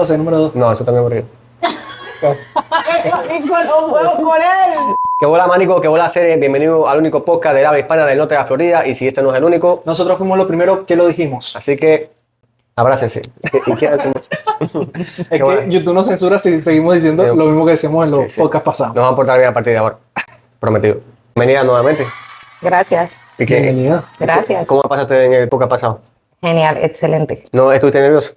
José, número 2. No, eso también aburrido. Marico, no puedo con él. Que bola, manico, que bola, serie. Bienvenido al único podcast de habla hispana del norte de la Florida. Y si este no es el único, Nosotros fuimos los primeros que lo dijimos. así que abrácense. ¿Y qué hacen? Es Qué que bueno. YouTube nos censura si seguimos diciendo Sí. lo mismo que decíamos en los Sí, sí. podcasts pasados. Nos vamos a portar bien a partir de ahora. Prometido. Bienvenida nuevamente. Gracias, ¿Y qué- Bienvenida. gracias. ¿Cómo pasaste en el podcast pasado? Genial, excelente. ¿No estuviste nervioso?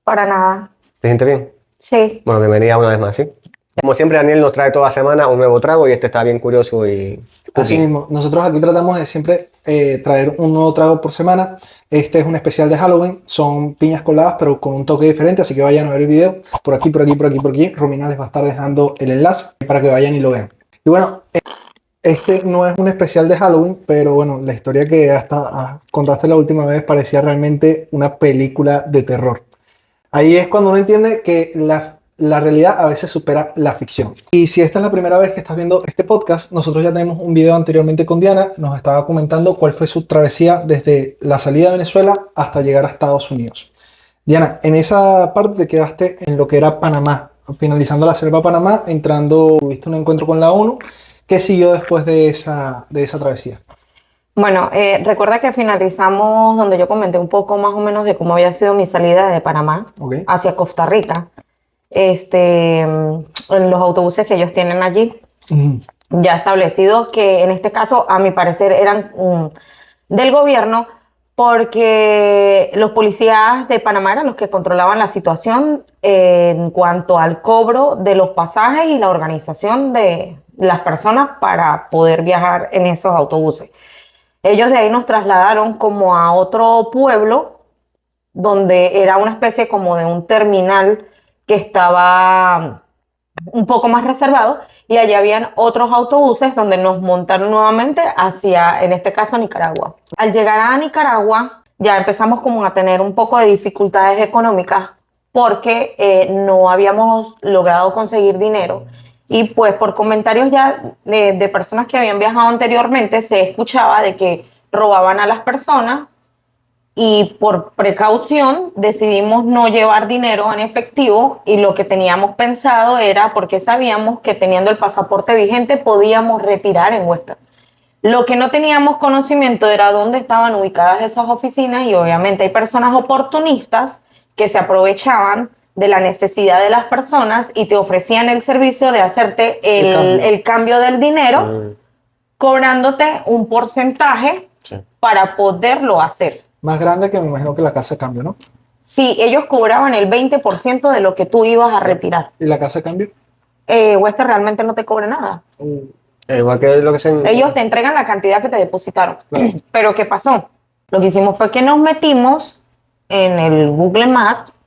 Para nada. ¿Te sientes bien? Sí. Bueno, bienvenida una vez más, ¿sí? Como siempre, Daniel nos trae toda semana un nuevo trago y este está bien curioso y... Así mismo, nosotros aquí tratamos de siempre traer un nuevo trago por semana. Este es un especial de Halloween, son piñas coladas pero con un toque diferente, así que vayan a ver el video por aquí, por aquí, por aquí, por aquí. Romina les va a estar dejando el enlace para que vayan y lo vean. Y bueno, este no es un especial de Halloween, pero bueno, la historia que hasta contaste la última vez parecía realmente una película de terror. Ahí es cuando uno entiende que la realidad a veces supera la ficción. Y si esta es la primera vez que estás viendo este podcast, nosotros ya tenemos un video anteriormente con Diana, nos estaba comentando cuál fue su travesía desde la salida de Venezuela hasta llegar a Estados Unidos. Diana, en esa parte te quedaste en lo que era Panamá, finalizando la selva Panamá, tuviste un encuentro con la ONU. ¿Qué siguió después de esa travesía? Bueno, recuerda que finalizamos donde yo comenté un poco más o menos de cómo había sido mi salida de Panamá Ok. hacia Costa Rica. En los autobuses que ellos tienen allí, ya establecidos, que en este caso, a mi parecer, eran del gobierno, porque los policías de Panamá eran los que controlaban la situación en cuanto al cobro de los pasajes y la organización de las personas para poder viajar en esos autobuses. Ellos de ahí nos trasladaron como a otro pueblo, donde era una especie como de un terminal que estaba un poco más reservado, y allá habían otros autobuses donde nos montaron nuevamente hacia, en este caso, Nicaragua. Al llegar a Nicaragua, ya empezamos como a tener un poco de dificultades económicas porque no habíamos logrado conseguir dinero. Y pues por comentarios ya de personas que habían viajado anteriormente, se escuchaba de que robaban a las personas, y por precaución decidimos no llevar dinero en efectivo, y lo que teníamos pensado era, porque sabíamos que teniendo el pasaporte vigente podíamos retirar en Western. Lo que no teníamos conocimiento era dónde estaban ubicadas esas oficinas, y obviamente hay personas oportunistas que se aprovechaban de la necesidad de las personas y te ofrecían el servicio de hacerte el cambio del dinero, cobrándote un porcentaje Sí. para poderlo hacer. Más grande que me imagino que la casa de cambio, ¿no? Sí, ellos cobraban el 20% de lo que tú ibas a retirar. ¿Y la casa de cambio? Western realmente no te cobra nada. Igual que lo que se... Ellos te entregan la cantidad que te depositaron. Claro. Pero ¿qué pasó? Lo que hicimos fue que nos metimos en el Google Maps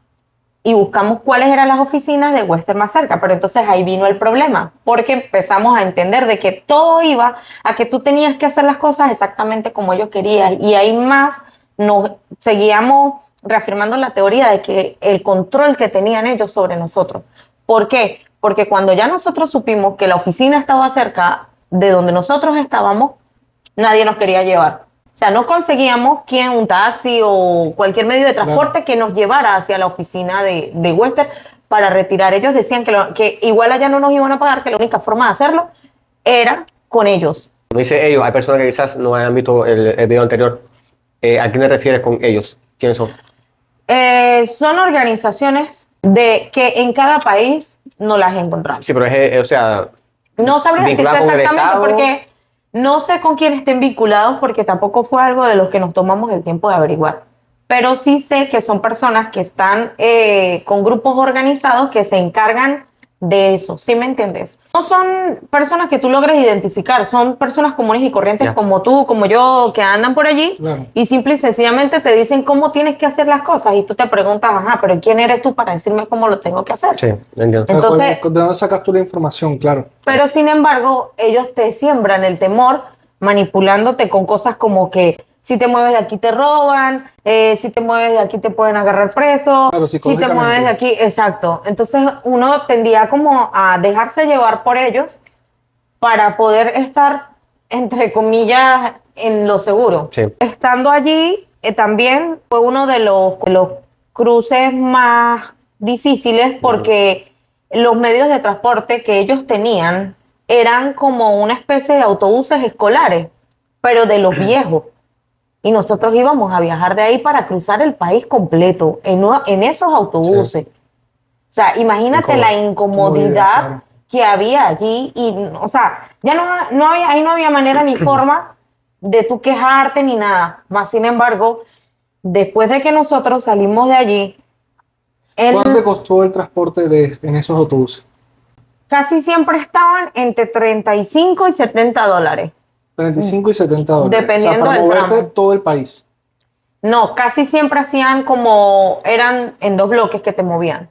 y buscamos cuáles eran las oficinas de Western más cerca. Pero entonces ahí vino el problema, porque empezamos a entender de que todo iba a que tú tenías que hacer las cosas exactamente como ellos querían. Y ahí más nos seguíamos reafirmando la teoría de que el control que tenían ellos sobre nosotros. ¿Por qué? Porque cuando ya nosotros supimos que la oficina estaba cerca de donde nosotros estábamos, nadie nos quería llevar. O sea, no conseguíamos un taxi o cualquier medio de transporte que nos llevara hacia la oficina de Western para retirar. Ellos decían que igual allá no nos iban a pagar, que la única forma de hacerlo era con ellos. Cuando dice ellos, hay personas que quizás no hayan visto el video anterior. ¿A quién te refieres con ellos? ¿Quiénes son? Son organizaciones que en cada país no las encontramos. Sí, pero o sea... No sabría decirte ¿Vinculadas con el exactamente Estado? porque no sé con quién estén vinculados, porque tampoco fue algo de los que nos tomamos el tiempo de averiguar. Pero sí sé que son personas que están con grupos organizados que se encargan de eso, ¿sí me entiendes? No son personas que tú logres identificar, son personas comunes y corrientes Ya. como tú, como yo, que andan por allí. Claro. Y simple y sencillamente te dicen cómo tienes que hacer las cosas, y tú te preguntas, ajá, pero ¿quién eres tú para decirme cómo lo tengo que hacer? Sí, entiendo. Entonces- ¿De dónde sacas tú la información? Claro. Pero sin embargo, ellos te siembran el temor manipulándote con cosas como que si te mueves de aquí te roban, si te mueves de aquí te pueden agarrar preso, Claro, si te psicológicamente. mueves de aquí, exacto. Entonces uno tendía como a dejarse llevar por ellos para poder estar, entre comillas, en lo seguro. Sí. Estando allí, también fue uno de los cruces más difíciles porque los medios de transporte que ellos tenían eran como una especie de autobuses escolares, pero de los viejos. Y nosotros íbamos a viajar de ahí para cruzar el país completo en esos autobuses. Sí. O sea, imagínate la incomodidad que había allí y, o sea, ya ahí no había manera ni forma de tú quejarte ni nada. Más sin embargo, después de que nosotros salimos de allí, ¿Cuánto te costó el transporte en esos autobuses? casi siempre estaban entre 35 y 70 dólares. 35 y 70 dólares. Dependiendo o sea, para del moverte tramo. todo el país. No, casi siempre eran en dos bloques que te movían.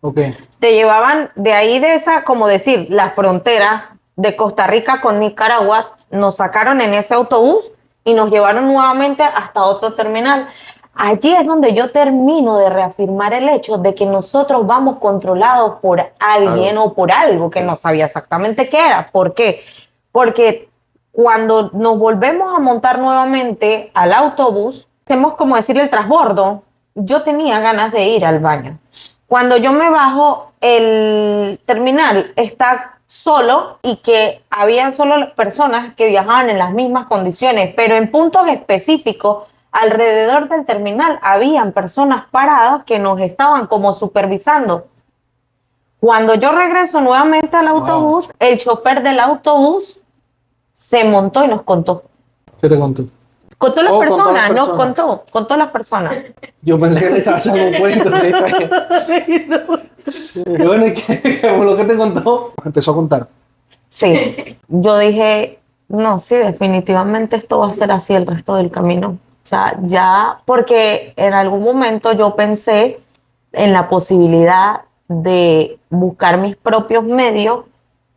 Ok. Te llevaban de ahí como decir, la frontera de Costa Rica con Nicaragua, nos sacaron en ese autobús y nos llevaron nuevamente hasta otro terminal. Allí es donde yo termino de reafirmar el hecho de que nosotros vamos controlados por alguien o por algo que no sabía exactamente qué era. ¿Por qué? Porque cuando nos volvemos a montar nuevamente al autobús, hacemos como decir el transbordo, yo tenía ganas de ir al baño. Cuando yo me bajo, el terminal está solo y que habían solo personas que viajaban en las mismas condiciones, pero en puntos específicos alrededor del terminal habían personas paradas que nos estaban como supervisando. Cuando yo regreso nuevamente al autobús, el chofer del autobús se montó y nos contó. ¿Qué te contó? Contó las personas, no contó las personas. Yo pensé que le estaba echando un cuento. Y bueno, como lo que te contó, empezó a contar. Sí, yo dije, no, sí, definitivamente esto va a ser así el resto del camino. O sea, ya, porque en algún momento yo pensé en la posibilidad de buscar mis propios medios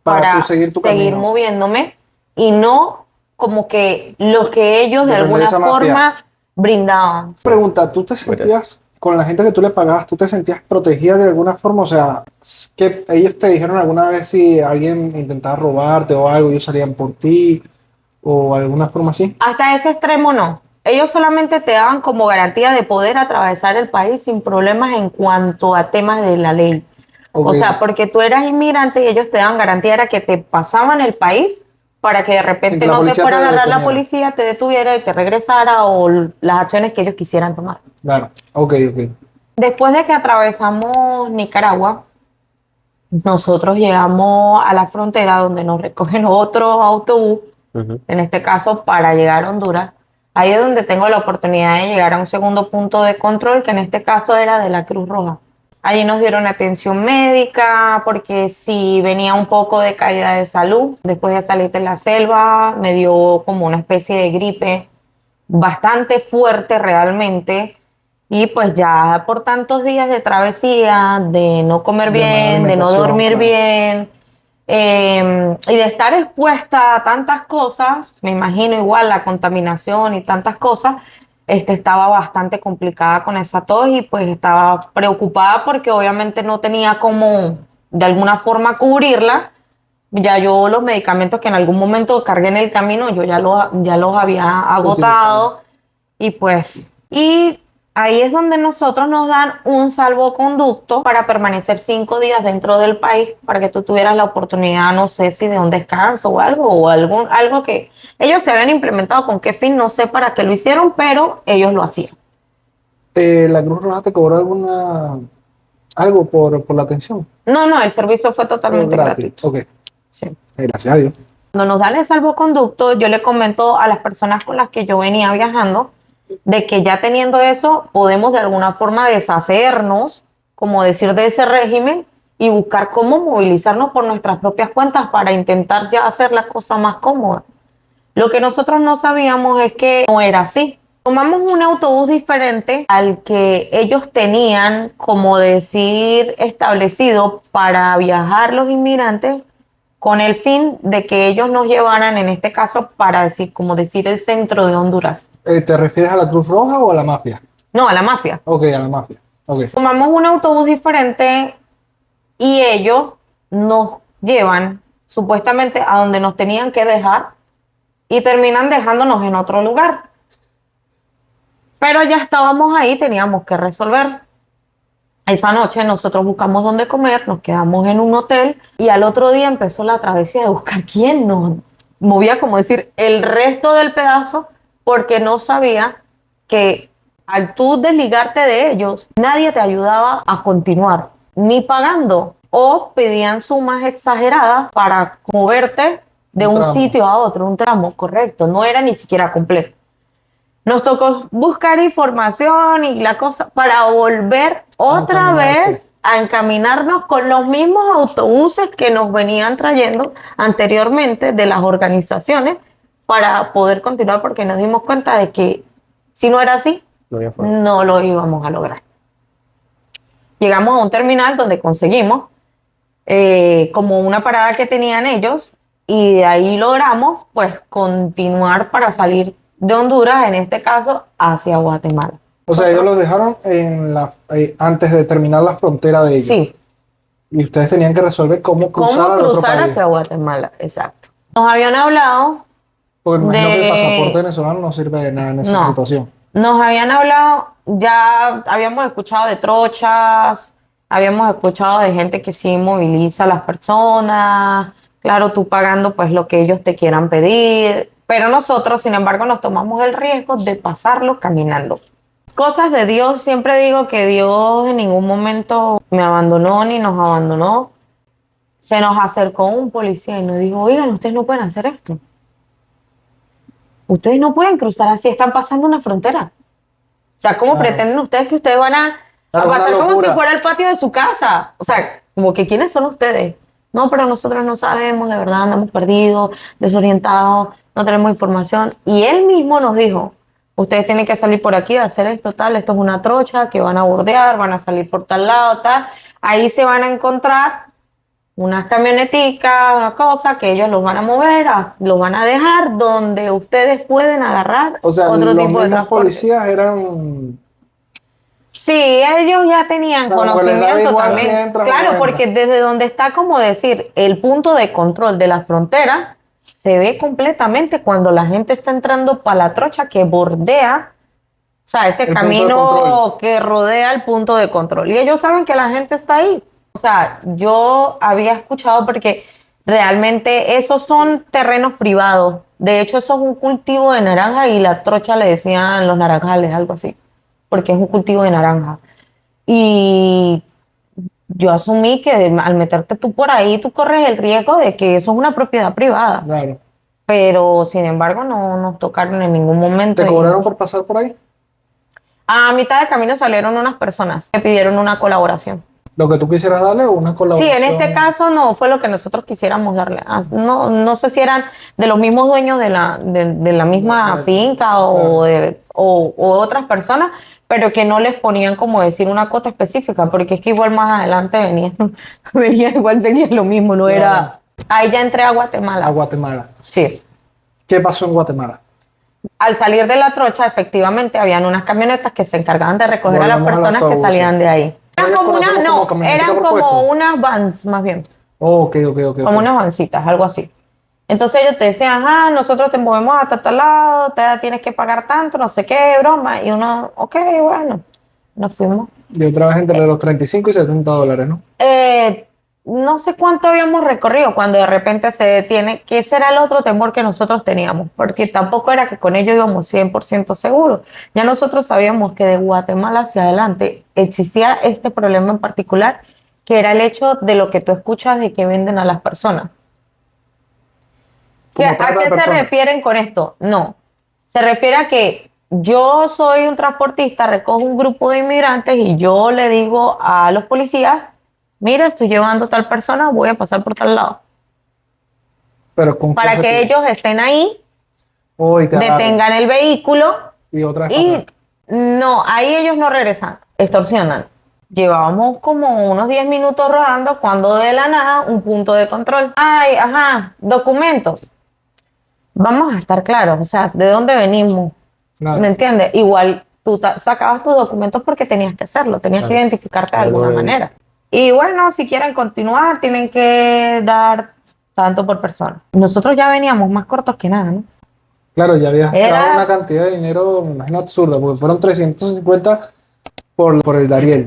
para seguir tu seguir camino. Moviéndome y no como que los que ellos de Depende de alguna esa forma mafia. brindaban. Pregunta, ¿tú te sentías, con la gente que tú le pagabas, tú te sentías protegida de alguna forma? O sea, que ellos te dijeron alguna vez si alguien intentaba robarte o algo, ellos salían por ti o alguna forma así. Hasta ese extremo no. Ellos solamente te daban como garantía de poder atravesar el país sin problemas en cuanto a temas de la ley. Okay. O sea, porque tú eras inmigrante y ellos te daban garantía era que te pasaban el país para que de repente no te fuera a agarrar la policía, te detuviera y te regresara o las acciones que ellos quisieran tomar. Claro, ok. Después de que atravesamos Nicaragua, nosotros llegamos a la frontera donde nos recogen otro autobús, en este caso para llegar a Honduras. Ahí es donde tengo la oportunidad de llegar a un segundo punto de control, que en este caso era de la Cruz Roja. Allí nos dieron atención médica porque sí venía un poco de caída de salud. Después de salir de la selva me dio como una especie de gripe bastante fuerte realmente. Y pues ya por tantos días de travesía, de no comer bien, de no dormir bien, y de estar expuesta a tantas cosas, me imagino igual la contaminación y tantas cosas, estaba bastante complicada con esa tos y pues estaba preocupada porque obviamente no tenía cómo de alguna forma cubrirla. Ya yo los medicamentos que en algún momento cargué en el camino, yo ya los había agotado y pues... Y ahí es donde nosotros nos dan un salvoconducto para permanecer 5 días dentro del país para que tú tuvieras la oportunidad, no sé si de un descanso o algo que ellos se habían implementado, con qué fin, no sé para qué lo hicieron, pero ellos lo hacían. ¿La Cruz Roja te cobró algo por la atención? No, el servicio fue totalmente gratuito. Ok. Sí. Gracias a Dios. Cuando nos dan el salvoconducto, yo le comento a las personas con las que yo venía viajando de que ya teniendo eso podemos de alguna forma deshacernos, como decir, de ese régimen y buscar cómo movilizarnos por nuestras propias cuentas para intentar ya hacer la cosa más cómoda. Lo que nosotros no sabíamos es que no era así. Tomamos un autobús diferente al que ellos tenían, como decir, establecido para viajar los inmigrantes con el fin de que ellos nos llevaran, en este caso, para decir, como decir, el centro de Honduras. ¿Te refieres a la Cruz Roja o a la mafia? No, a la mafia. Ok, a la mafia. Okay. Tomamos un autobús diferente y ellos nos llevan supuestamente a donde nos tenían que dejar y terminan dejándonos en otro lugar. Pero ya estábamos ahí, teníamos que resolver. Esa noche nosotros buscamos dónde comer, nos quedamos en un hotel y al otro día empezó la travesía de buscar quién nos movía, como decir, el resto del pedazo, porque no sabía que al tú desligarte de ellos, nadie te ayudaba a continuar, ni pagando, o pedían sumas exageradas para moverte de un tramo. sitio a otro, un tramo, correcto, no era ni siquiera completo. Nos tocó buscar información y la cosa para volver otra vez a encaminarnos con los mismos autobuses que nos venían trayendo anteriormente de las organizaciones para poder continuar, porque nos dimos cuenta de que si no era así, no lo íbamos a lograr. Llegamos a un terminal donde conseguimos como una parada que tenían ellos y de ahí logramos pues continuar para salir de Honduras, en este caso, hacia Guatemala. O sea, ellos los dejaron antes de terminar la frontera de ellos. Sí. Y ustedes tenían que resolver cómo cruzar al otro país. Hacia Guatemala, exacto. Nos habían hablado Porque me imagino que el pasaporte venezolano no sirve de nada en esa situación. Nos habían hablado, ya habíamos escuchado de trochas, habíamos escuchado de gente que sí moviliza a las personas, claro, tú pagando pues lo que ellos te quieran pedir, pero nosotros, sin embargo, nos tomamos el riesgo de pasarlo caminando. Cosas de Dios, siempre digo que Dios en ningún momento me abandonó ni nos abandonó. Se nos acercó un policía y nos dijo, oigan, ustedes no pueden hacer esto. Ustedes no pueden cruzar así, están pasando una frontera. O sea, ¿cómo pretenden ustedes que ustedes van a pasar como si fuera el patio de su casa? O sea, como que ¿quiénes son ustedes? No, pero nosotros no sabemos, de verdad, andamos perdidos, desorientados, no tenemos información. Y él mismo nos dijo, ustedes tienen que salir por aquí, hacer esto, tal, esto es una trocha que van a bordear, van a salir por tal lado, tal. Ahí se van a encontrar unas camioneticas, una cosa que ellos los van a mover, los van a dejar donde ustedes pueden agarrar otro tipo de transporte. Los policías eran... Sí, ellos ya tenían conocimiento también. Claro, porque desde donde está, como decir, el punto de control de la frontera, se ve completamente cuando la gente está entrando para la trocha que bordea, o sea, ese camino que rodea el punto de control. Y ellos saben que la gente está ahí. O sea, yo había escuchado porque realmente esos son terrenos privados. De hecho, eso es un cultivo de naranja y la trocha le decían los naranjales, algo así, porque es un cultivo de naranja. Y yo asumí que al meterte tú por ahí, tú corres el riesgo de que eso es una propiedad privada. Claro. Pero, sin embargo, no nos tocaron en ningún momento. ¿Te cobraron por pasar por ahí? A mitad de camino salieron unas personas que pidieron una colaboración. ¿Lo que tú quisieras darle o una colaboración? Sí, en este caso no fue lo que nosotros quisiéramos darle. No sé si eran de los mismos dueños de la misma finca o otras personas, pero que no les ponían como decir una cuota específica, porque es que igual más adelante venía igual seguía lo mismo, no era... Ahí ya entré a Guatemala. A Guatemala. Sí. ¿Qué pasó en Guatemala? Al salir de la trocha, efectivamente, habían unas camionetas que se encargaban de recoger a las personas que salían de ahí. Eran como unas vans, más bien. Ok. Como unas vancitas, algo así. Entonces ellos te decían, nosotros te movemos hasta tal lado, te tienes que pagar tanto, no sé qué, broma. Y uno, ok, bueno, nos fuimos. Y otra vez entre los 35 y 70 dólares, ¿no? No sé cuánto habíamos recorrido cuando de repente se detiene, que ese era el otro temor que nosotros teníamos, porque tampoco era que con ellos íbamos 100% seguros. Ya nosotros sabíamos que de Guatemala hacia adelante existía este problema en particular, que era el hecho de lo que tú escuchas de que venden a las personas. ¿A qué se refieren con esto? No, se refiere a que yo soy un transportista, recojo un grupo de inmigrantes y yo le digo a los policías, mira, estoy llevando a tal persona, voy a pasar por tal lado. Pero para que ellos estén ahí, detengan el vehículo y no, ahí ellos no regresan, extorsionan. Llevábamos como unos 10 minutos rodando cuando de la nada un punto de control. Ay, documentos. Vamos a estar claros, o sea, ¿de dónde venimos? Claro. ¿Me entiendes? Igual tú sacabas tus documentos porque tenías que hacerlo, tenías que identificarte de alguna manera. Y bueno, si quieren continuar, tienen que dar tanto por persona. Nosotros ya veníamos más cortos que nada, ¿no? Claro, ya habías gastado una cantidad de dinero, me imagino, absurda, porque fueron 350 por el Dariel.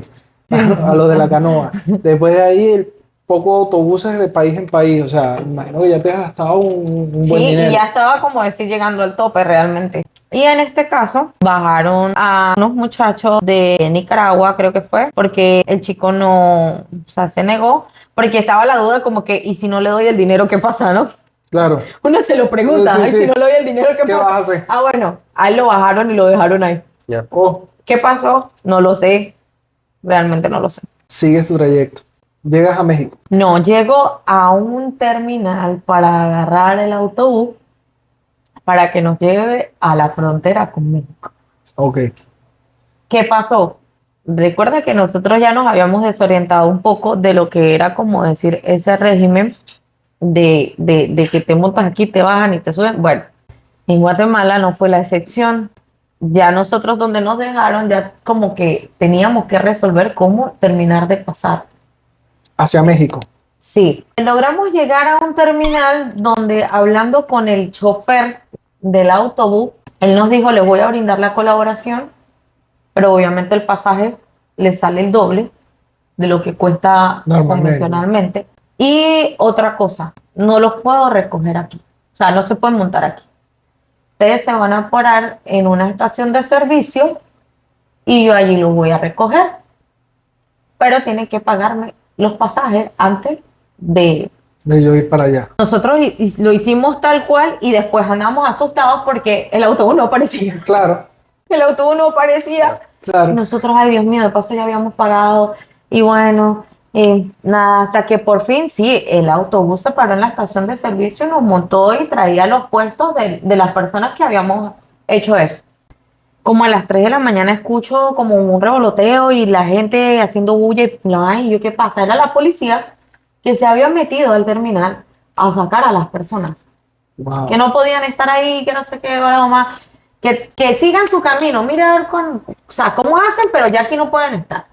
a los de la canoa. Después de ahí, el poco autobuses de país en país. O sea, imagino que ya te has gastado un buen Sí, dinero. y ya estaba como decir llegando al tope realmente. Y en este caso bajaron a unos muchachos de Nicaragua, creo que fue, porque el chico no, o sea, se negó, porque estaba la duda como que, ¿y si no le doy el dinero, qué pasa, no? Claro. Uno se lo pregunta, Sí, ¿y sí. si no le doy el dinero, qué ¿Qué pasa? vas a hacer? Ah, bueno, ahí lo bajaron y lo dejaron ahí. Ya. Oh, ¿Qué pasó? No lo sé, realmente no lo sé. sigues tu trayecto. Llegas a México. No, llego a un terminal para agarrar el autobús para que nos lleve a la frontera con México. Ok. ¿Qué pasó? Recuerda que nosotros ya nos habíamos desorientado un poco de lo que era como decir ese régimen de que te montas aquí, te bajan y te suben. Bueno, en Guatemala no fue la excepción. Ya nosotros donde nos dejaron, ya como que teníamos que resolver cómo terminar de pasar. Hacia México. Sí, logramos llegar a un terminal donde hablando con el chofer del autobús, él nos dijo, les voy a brindar la colaboración, pero obviamente el pasaje le sale el doble de lo que cuesta Normalmente. convencionalmente. Y otra cosa, no los puedo recoger aquí, o sea, no se pueden montar aquí. Ustedes se van a parar en una estación de servicio y yo allí los voy a recoger, pero tienen que pagarme los pasajes antes de... De yo ir para allá. Nosotros lo hicimos tal cual y después andamos asustados porque el autobús no aparecía. Claro, El autobús no aparecía. claro. Nosotros, ay Dios mío, de paso ya habíamos pagado. Y bueno, nada, hasta que por fin sí, el autobús se paró en la estación de servicio y nos montó y traía los puestos de las personas que habíamos hecho eso. Como a las 3 de la mañana escucho como un revoloteo y la gente haciendo bulla y ay, ¿yo qué pasa? Era la policía que se había metido al terminal a sacar a las personas. Wow. Que no podían estar ahí, que no sé qué, broma, que sigan su camino, mira a ver o sea, cómo hacen, pero ya aquí no pueden estar.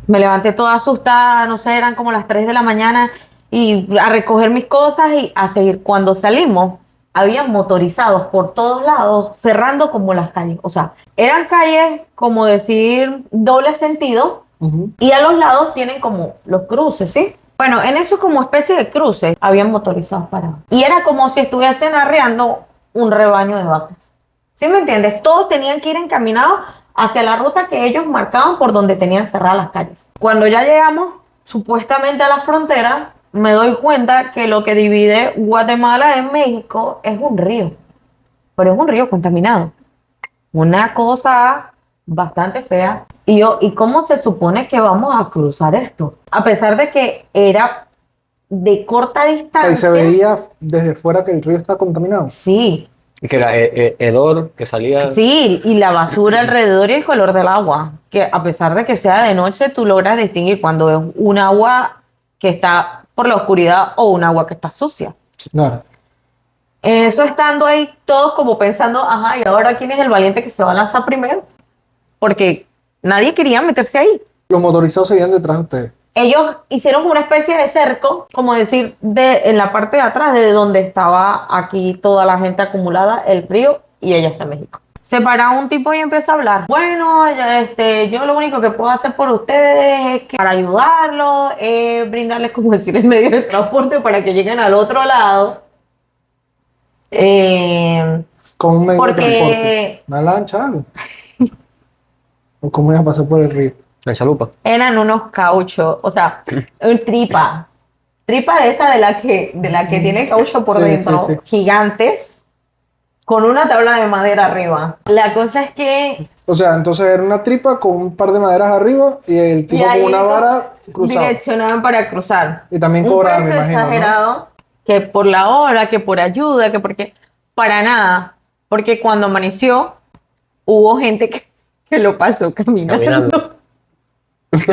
Me levanté toda asustada, no sé, eran como las 3 de la mañana y a recoger mis cosas y a seguir. Cuando salimos, habían motorizados por todos lados, cerrando como las calles. O sea, eran calles, como decir, doble sentido Ujú. y a los lados tienen como los cruces, ¿sí? Bueno, en eso como especie de cruces habían motorizados parados. Y era como si estuviesen arreando un rebaño de vacas. ¿Sí me entiendes? Todos tenían que ir encaminados hacia la ruta que ellos marcaban por donde tenían cerradas las calles. Cuando ya llegamos supuestamente a la frontera, me doy cuenta que lo que divide Guatemala de México es un río. Pero es un río contaminado. Una cosa bastante fea. Y yo, ¿y cómo se supone que vamos a cruzar esto? A pesar de que era de corta O sea, y distancia. se veía desde fuera que el río está contaminado. Sí, Y que era hedor que salía. sí, y la basura alrededor y el color del agua. Que a pesar de que sea de noche, tú logras distinguir cuando es un agua que está por la oscuridad o un agua que está sucia. Claro. En eso estando ahí todos como pensando, ajá, ¿y ahora quién es el valiente que se va a lanzar primero? Porque nadie quería meterse ahí. Los motorizados seguían detrás de ustedes. Ellos hicieron una especie de cerco, como decir, en la parte de atrás de donde estaba aquí toda la gente acumulada, el río, y ella está en México. Se para un tipo y empieza a hablar. Bueno, yo lo único que puedo hacer por ustedes es que para ayudarlos, brindarles, como decir, el medio de transporte para que lleguen al otro lado. Con un medio de Porque- transporte. Una lancha, algo. ¿O cómo iban a pasar por el río? La chalupa. Eran unos cauchos, o sea, tripa de esa de la que tiene caucho por Sí, dentro, sí, sí. gigantes, con una tabla de madera arriba. La cosa es que O sea, entonces era una tripa con un par de maderas arriba y el tipo con una vara cruzado. direccionaban para cruzar. Y también Un cobraban, me precio imagino, ¿no? exagerado, que por la hora, que por ayuda, que porque para nada, porque cuando amaneció hubo gente que lo pasó caminando. Caminando.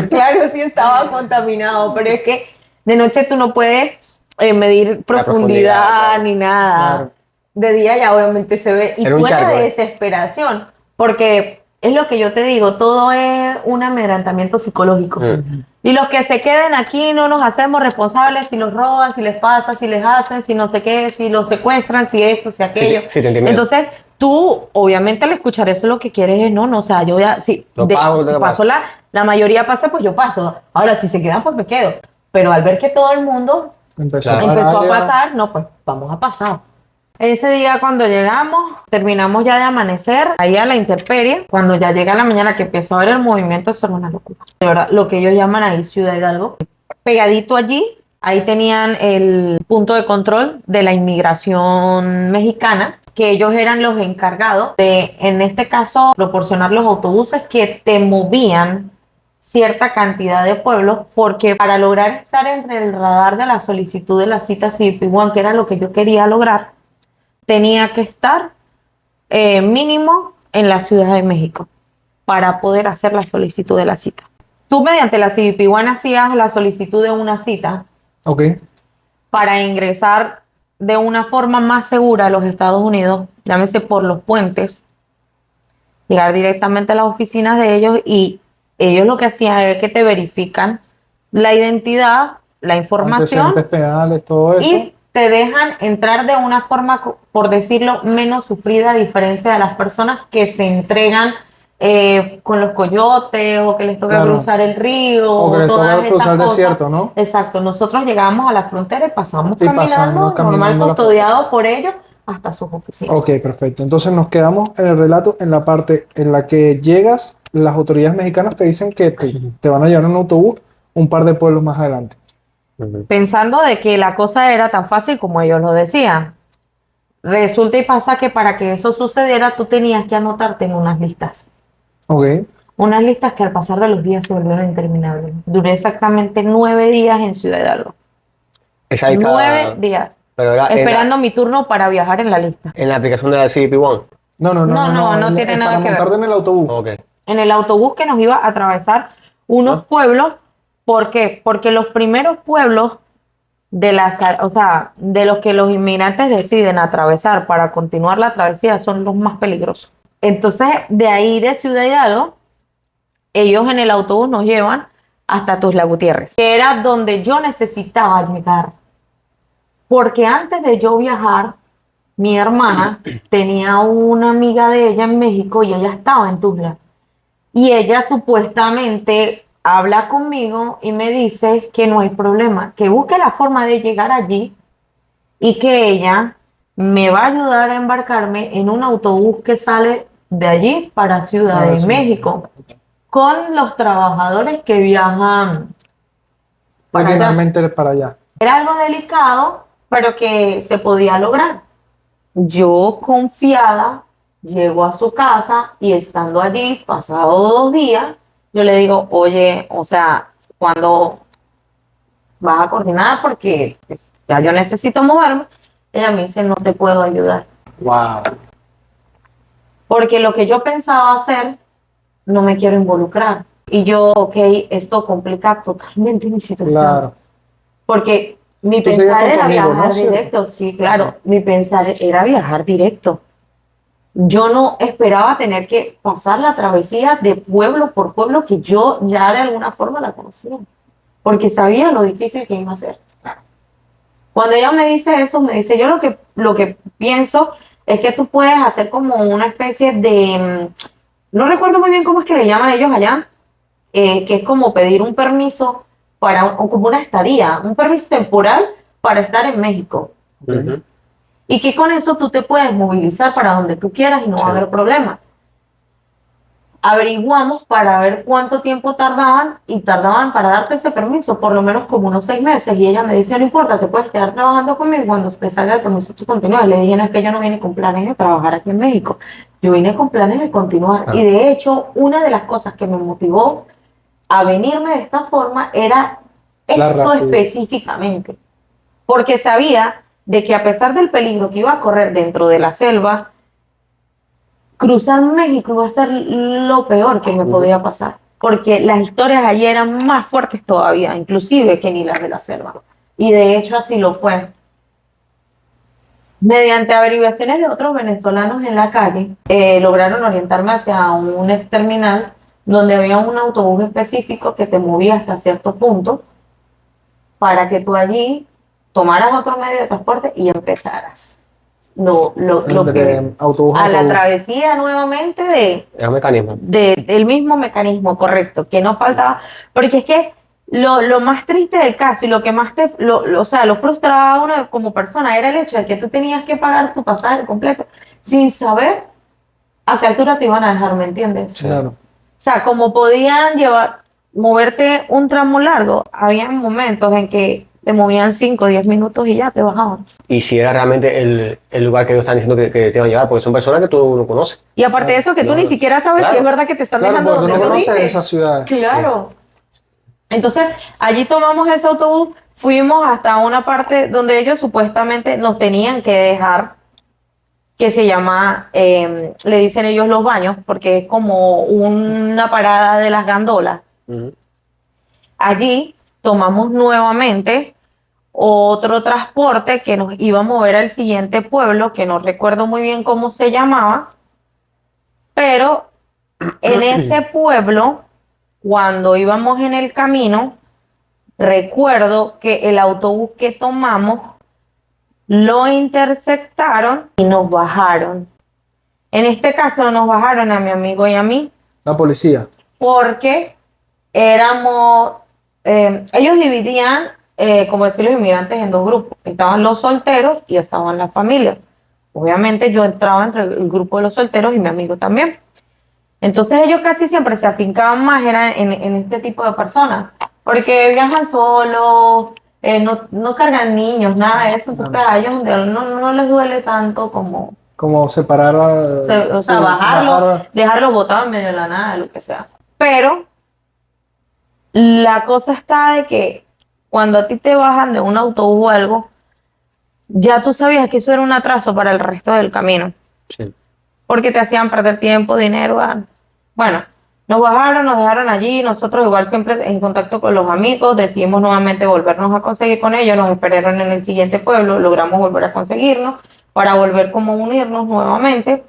Claro, sí estaba contaminado, pero es que de noche tú no puedes medir profundidad profundidad, claro. ni nada. Claro. De día ya obviamente se ve. Y Era un tú charco, de ¿eh? desesperación, porque es lo que yo te digo, todo es un amedrentamiento psicológico. Y los que se queden aquí no nos hacemos responsables si los roban, si les pasa, si les hacen, si no sé qué, si los secuestran, si esto, si aquello. sí, te entiendo. Entonces, tú, obviamente, al escuchar eso lo que quieres es, no, o sea, yo ya, sí, Yo pago, ¿qué paso la mayoría pasa, pues yo paso. Ahora, si se quedan, pues me quedo. Pero al ver que todo el mundo Claro. empezó a pasar, no, pues vamos a pasar. Ese día cuando llegamos, terminamos ya de amanecer, ahí a la intemperie, cuando ya llega la mañana que empezó a ver el movimiento, eso era una locura. De verdad, lo que ellos llaman ahí Ciudad Hidalgo. Pegadito allí, ahí tenían el punto de control de la inmigración mexicana, que ellos eran los encargados de, en este caso, proporcionar los autobuses que te movían cierta cantidad de pueblos, porque para lograr estar entre el radar de la solicitud de la cita CBP1, que era lo que yo quería lograr, tenía que estar mínimo en la Ciudad de México para poder hacer la solicitud de la cita. Tú mediante la CBP1 hacías la solicitud de una cita para ingresar de una forma más segura a los Estados Unidos, llámese por los puentes, llegar directamente a las oficinas de ellos, y ellos lo que hacían es que te verifican la identidad, la información, antecedentes penales, todo eso. y te dejan entrar de una forma, por decirlo, menos sufrida, a diferencia de las personas que se entregan con los coyotes, o que les toca Claro. cruzar el río, O que les todas toca esas cruzar el cosas. desierto, ¿no? Exacto, nosotros llegamos a la frontera y pasamos Y caminando, pasando, normal, caminando la custodiado por ellos hasta sus oficinas. Ok, perfecto. Entonces nos quedamos en el relato en la parte en la que llegas, las autoridades mexicanas te dicen que te van a llevar en un autobús un par de pueblos más adelante. Pensando de que la cosa era tan fácil como ellos lo decían. Resulta y pasa que para que eso sucediera, tú tenías que anotarte en unas listas. Ok. Unas listas que al pasar de los días se volvieron interminables. Duré exactamente 9 días en Ciudad Hidalgo. Esa lista, 9 días. pero era Esperando mi turno para viajar en la lista. en la aplicación de la CBP1. No tiene nada que ver. Para montarte en el autobús. Ok. En el autobús que nos iba a atravesar unos pueblos. ¿Por qué? Porque los primeros pueblos de de los que los inmigrantes deciden atravesar para continuar la travesía son los más peligrosos. Entonces, de ahí de Ciudad Hidalgo, ellos en el autobús nos llevan hasta Tuxtla Gutiérrez, que era donde yo necesitaba llegar. Porque antes de yo viajar, mi hermana tenía una amiga de ella en México y ella estaba en Tuxtla. Y ella supuestamente habla conmigo y me dice que no hay problema, que busque la forma de llegar allí y que ella me va a ayudar a embarcarme en un autobús que sale de allí para Ciudad de México, con los trabajadores que viajan para allá. Originalmente para allá. Era algo delicado, pero que se podía lograr. Yo, confiada, llego a su casa y estando allí, pasado 2 días, yo le digo, oye, o sea, ¿cuándo vas a coordinar? Porque pues, ya yo necesito moverme. Ella me dice, no te puedo ayudar. Wow. Porque lo que yo pensaba hacer, no me quiero involucrar. Y yo, ok, esto complica totalmente mi situación. Claro. Porque mi Tú sigues pensar con tu era amigo, viajar ¿no? directo, sí, claro. Mi pensar era viajar directo. Yo no esperaba tener que pasar la travesía de pueblo por pueblo, que yo ya de alguna forma la conocía, porque sabía lo difícil que iba a ser. Cuando ella me dice eso, me dice, yo lo que pienso es que tú puedes hacer como una especie de, no recuerdo muy bien cómo es que le llaman ellos allá, que es como pedir un permiso o como una estadía, un permiso temporal para estar en México. Ujú. Y que con eso tú te puedes movilizar para donde tú quieras y no va a haber problema. Averiguamos para ver cuánto tiempo tardaban, y tardaban para darte ese permiso, por lo menos como unos 6 meses. Y ella me dice, no importa, te puedes quedar trabajando conmigo, cuando te salga el permiso tú continúas. Le dije, no, es que yo no vine con planes de trabajar aquí en México, yo vine con planes de continuar. Y de hecho, una de las cosas que me motivó a venirme de esta forma era esto específicamente, porque sabía de que a pesar del peligro que iba a correr dentro de la selva, cruzar México iba a ser lo peor que me podía pasar, porque las historias allí eran más fuertes todavía, inclusive que ni las de la selva. Y de hecho así lo fue. Mediante averiguaciones de otros venezolanos en la calle, lograron orientarme hacia un terminal donde había un autobús específico que te movía hasta cierto punto para que tú allí tomaras otro medio de transporte y empezaras. lo De que autobús a la autobús. travesía nuevamente Es un mecanismo. del mismo mecanismo, correcto, que no faltaba, porque es que lo más triste del caso y lo que más o sea, lo frustraba a uno como persona era el hecho de que tú tenías que pagar tu pasaje completo sin saber a qué altura te iban a dejar, ¿me entiendes? Sí. Claro. O sea, como podían moverte un tramo largo, había momentos en que te movían 5 o 10 minutos y ya te bajaban. Y si era realmente el lugar que ellos están diciendo que te van a llevar, porque son personas que tú no conoces. Y aparte de eso, que tú No, ni siquiera sabes claro. si es verdad que te están Claro, dejando porque tú donde no lo conoces dice. esa ciudad. Claro. Entonces, allí tomamos ese autobús, fuimos hasta una parte donde ellos supuestamente nos tenían que dejar, que se llama, le dicen ellos los baños, porque es como una parada de las gandolas. Ujú. Allí tomamos nuevamente otro transporte que nos iba a mover al siguiente pueblo, que no recuerdo muy bien cómo se llamaba, pero en ese pueblo, cuando íbamos en el camino, recuerdo que el autobús que tomamos lo interceptaron y nos bajaron. En este caso nos bajaron a mi amigo y a mí La policía. porque éramos, ellos dividían, como decir, los inmigrantes en dos grupos. Estaban los solteros y estaban las familias. Obviamente yo entraba entre el grupo de los solteros y mi amigo también. Entonces ellos casi siempre se afincaban más eran en este tipo de personas, porque viajan solos, no cargan niños, nada de eso. Entonces a ellos no les duele tanto como, Como separar o sea, bajarlo, dejarlo botado en medio de la nada, lo que sea. Pero la cosa está de que cuando a ti te bajan de un autobús o algo, ya tú sabías que eso era un atraso para el resto del camino, Sí. porque te hacían perder tiempo, dinero. Bueno, nos bajaron, nos dejaron allí, nosotros igual siempre en contacto con los amigos, decidimos nuevamente volvernos a conseguir con ellos, nos esperaron en el siguiente pueblo, logramos volver a conseguirnos para volver como a unirnos nuevamente.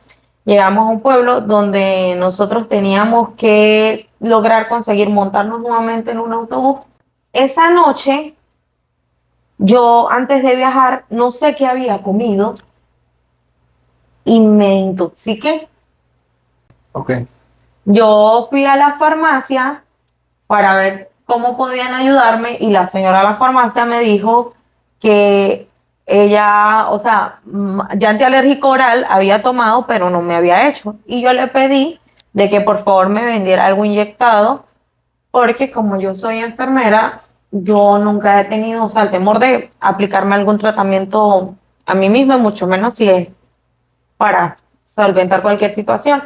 Llegamos a un pueblo donde nosotros teníamos que lograr conseguir montarnos nuevamente en un autobús. Esa noche, yo antes de viajar, no sé qué había comido y me intoxiqué. Ok. Yo fui a la farmacia para ver cómo podían ayudarme y la señora de la farmacia me dijo que ella, o sea, ya antialérgico oral había tomado, pero no me había hecho. Y yo le pedí de que por favor me vendiera algo inyectado, porque como yo soy enfermera, yo nunca he tenido, o sea, el temor de aplicarme algún tratamiento a mí misma, mucho menos si es para solventar cualquier situación.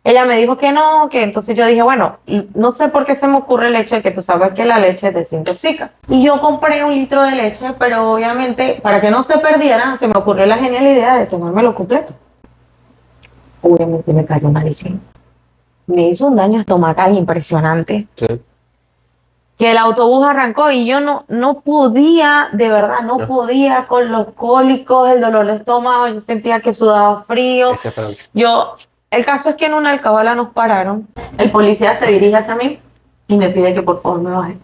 Ella me dijo que no, que entonces yo dije, bueno, no sé por qué se me ocurre el hecho de que tú sabes que la leche desintoxica. Y yo compré 1 litro de leche, pero obviamente, para que no se perdiera, se me ocurrió la genial idea de tomármelo completo. Obviamente me cayó malísimo. Me hizo un daño estomacal impresionante. Sí. Que el autobús arrancó y yo no podía, de verdad, no podía con los cólicos, el dolor de estómago, yo sentía que sudaba frío. Desesperante. El caso es que en una alcabala nos pararon, el policía se dirige hacia mí y me pide que por favor me baje.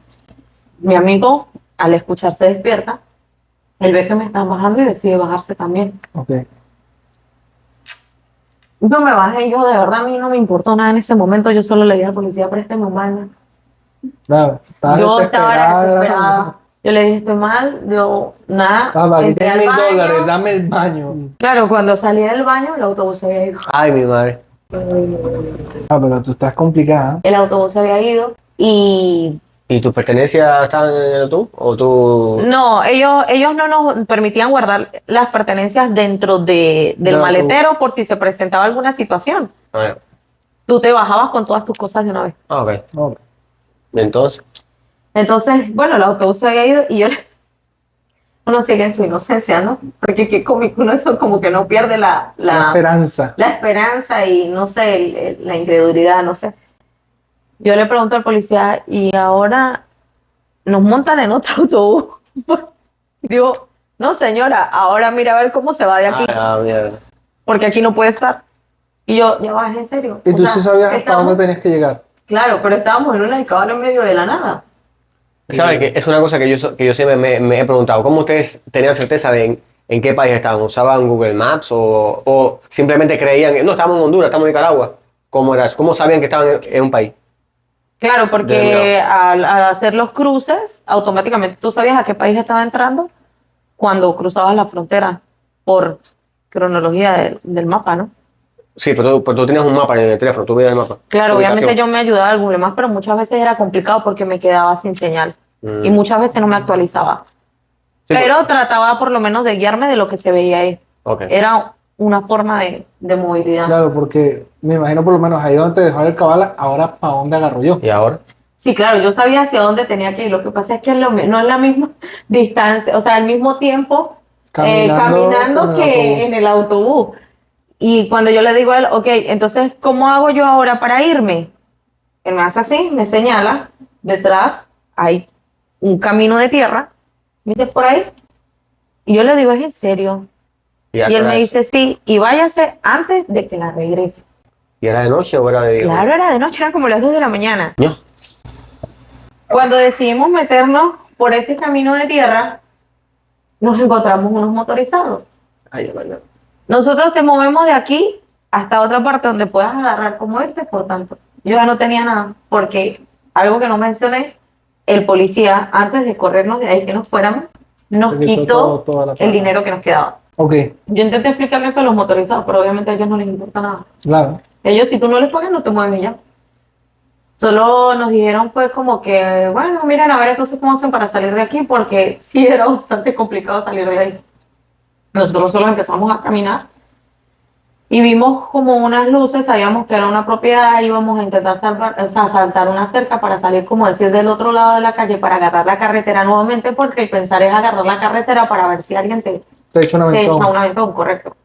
Mi amigo, al escuchar, se despierta, él ve que me están bajando y decide bajarse también. Ok. Yo me bajé, yo de verdad a mí no me importó nada en ese momento, yo solo le dije al policía, présteme un baño. Claro. Estabas Yo estaba desesperada. desesperada. Yo le dije, estoy mal, yo nada. Papá, aquí entré tienes al $1000, baño. dame el baño. Claro, cuando salí del baño, el autobús se había ido. Ay, mi madre. Ah, pero tú estás complicada. El autobús se había ido y ¿Y tus pertenencias estaban en el autobús? ¿O tú...? no, ellos no nos permitían guardar las pertenencias dentro del Del maletero por si se presentaba alguna situación. Ah, Tú te bajabas con todas tus cosas de una vez. ok. Ok. Entonces, Entonces, bueno, el autobús se había ido y uno sigue en su inocencia, ¿no? Porque qué cómico, uno eso como que no pierde La esperanza. la esperanza y no sé, la incredulidad, no sé. Yo le pregunto al policía, ¿y ahora nos montan en otro autobús? Digo, no señora, ahora mira a ver cómo se va de aquí, mierda. porque aquí no puede estar. Y yo, ya vas, ¿en serio? Y O tú sea, sí sabías hasta estamos- dónde tenías que llegar. Claro, pero estábamos en una alcabala en medio de la nada. ¿Sabes qué? Es una cosa que yo siempre me he preguntado. ¿Cómo ustedes tenían certeza de ¿En qué país estaban? ¿Usaban Google Maps o simplemente creían que no, estamos en Honduras, estamos en Nicaragua? ¿Cómo era eso? ¿Cómo sabían que estaban en un país? Claro, porque al hacer los cruces, automáticamente tú sabías a qué país estaba entrando cuando cruzabas la frontera por cronología del mapa, ¿no? Sí, pero tú tenías un mapa en el teléfono, tú veías el mapa. Claro, Ubicación. obviamente yo me ayudaba al Google Maps, pero muchas veces era complicado porque me quedaba sin señal y muchas veces no me actualizaba. Sí, Pero trataba por lo menos de guiarme de lo que se veía ahí. Ok. Era una forma de movilidad. Claro, porque me imagino por lo menos ahí donde te dejó el cabal, ahora para dónde agarro yo. ¿Y ahora? Sí, claro, yo sabía hacia dónde tenía que ir. Lo que pasa es que no es la misma distancia, o sea, al mismo tiempo caminando en el que autobús. en el autobús. Y cuando yo le digo a él, ok, entonces, ¿cómo hago yo ahora para irme? Él me hace así, me señala, detrás hay un camino de tierra, me dice, por ahí. Y yo le digo, ¿es en serio? ¿Y Y él me dice, sí, y váyase antes de que la regrese. ¿Y era de noche o era de día? Claro, era de noche, eran como las 2 de la mañana. No. Cuando decidimos meternos por ese camino de tierra, nos encontramos unos motorizados. Ay, hermano. Nosotros te movemos de aquí hasta otra parte donde puedas agarrar como este, por tanto. Yo ya no tenía nada, porque algo que no mencioné, el policía, antes de corrernos de ahí que nos fuéramos, nos Revisó quitó toda la el plata. dinero que nos quedaba. Ok, Yo intenté explicarle eso a los motorizados, pero obviamente a ellos no les importa nada. claro. Ellos, si tú no les pagas, no te mueves y ya. Solo nos dijeron fue como que, bueno, miren, a ver entonces cómo hacen para salir de aquí, porque sí era bastante complicado salir de ahí. Nosotros solo empezamos a caminar y vimos como unas luces, sabíamos que era una propiedad, íbamos a intentar saltar una cerca para salir, como decir, del otro lado de la calle para agarrar la carretera nuevamente, porque el pensar es agarrar la carretera para ver si alguien te Te he hecho una echa aventón. un aventón, correcto.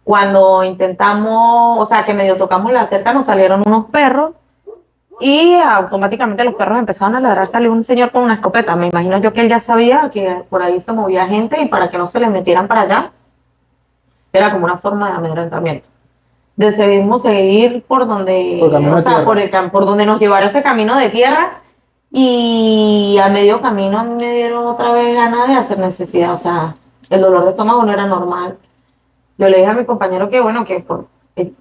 Cuando intentamos, o sea, que medio tocamos la cerca, nos salieron unos perros y automáticamente los perros empezaron a ladrar. Salió un señor con una escopeta. Me imagino yo que él ya sabía que por ahí se movía gente y para que no se les metieran para allá, era como una forma de amedrentamiento. Decidimos seguir por donde, Por camino o de sea, tierra. por donde nos llevara ese camino de tierra, y a medio camino a mí me dieron otra vez ganas de hacer necesidad. O sea, el dolor de estómago no era normal. Yo le dije a mi compañero que, bueno, que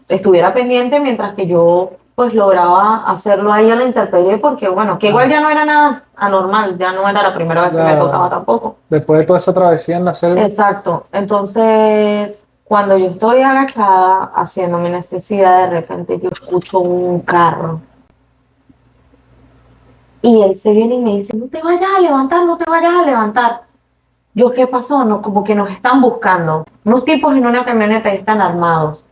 estuviera pendiente mientras que yo, pues, lograba hacerlo ahí a la intemperie, porque, bueno, que igual ya no era nada anormal, ya no era la primera vez que me Claro. tocaba tampoco. Después de toda esa travesía en la selva, Exacto. Entonces, cuando yo estoy agachada haciendo mi necesidad, de repente yo escucho un carro. Y él se viene y me dice, no te vayas a levantar, no te vayas a levantar. Yo, ¿qué pasó? No, como que nos están buscando. Unos tipos en una camioneta y están armados.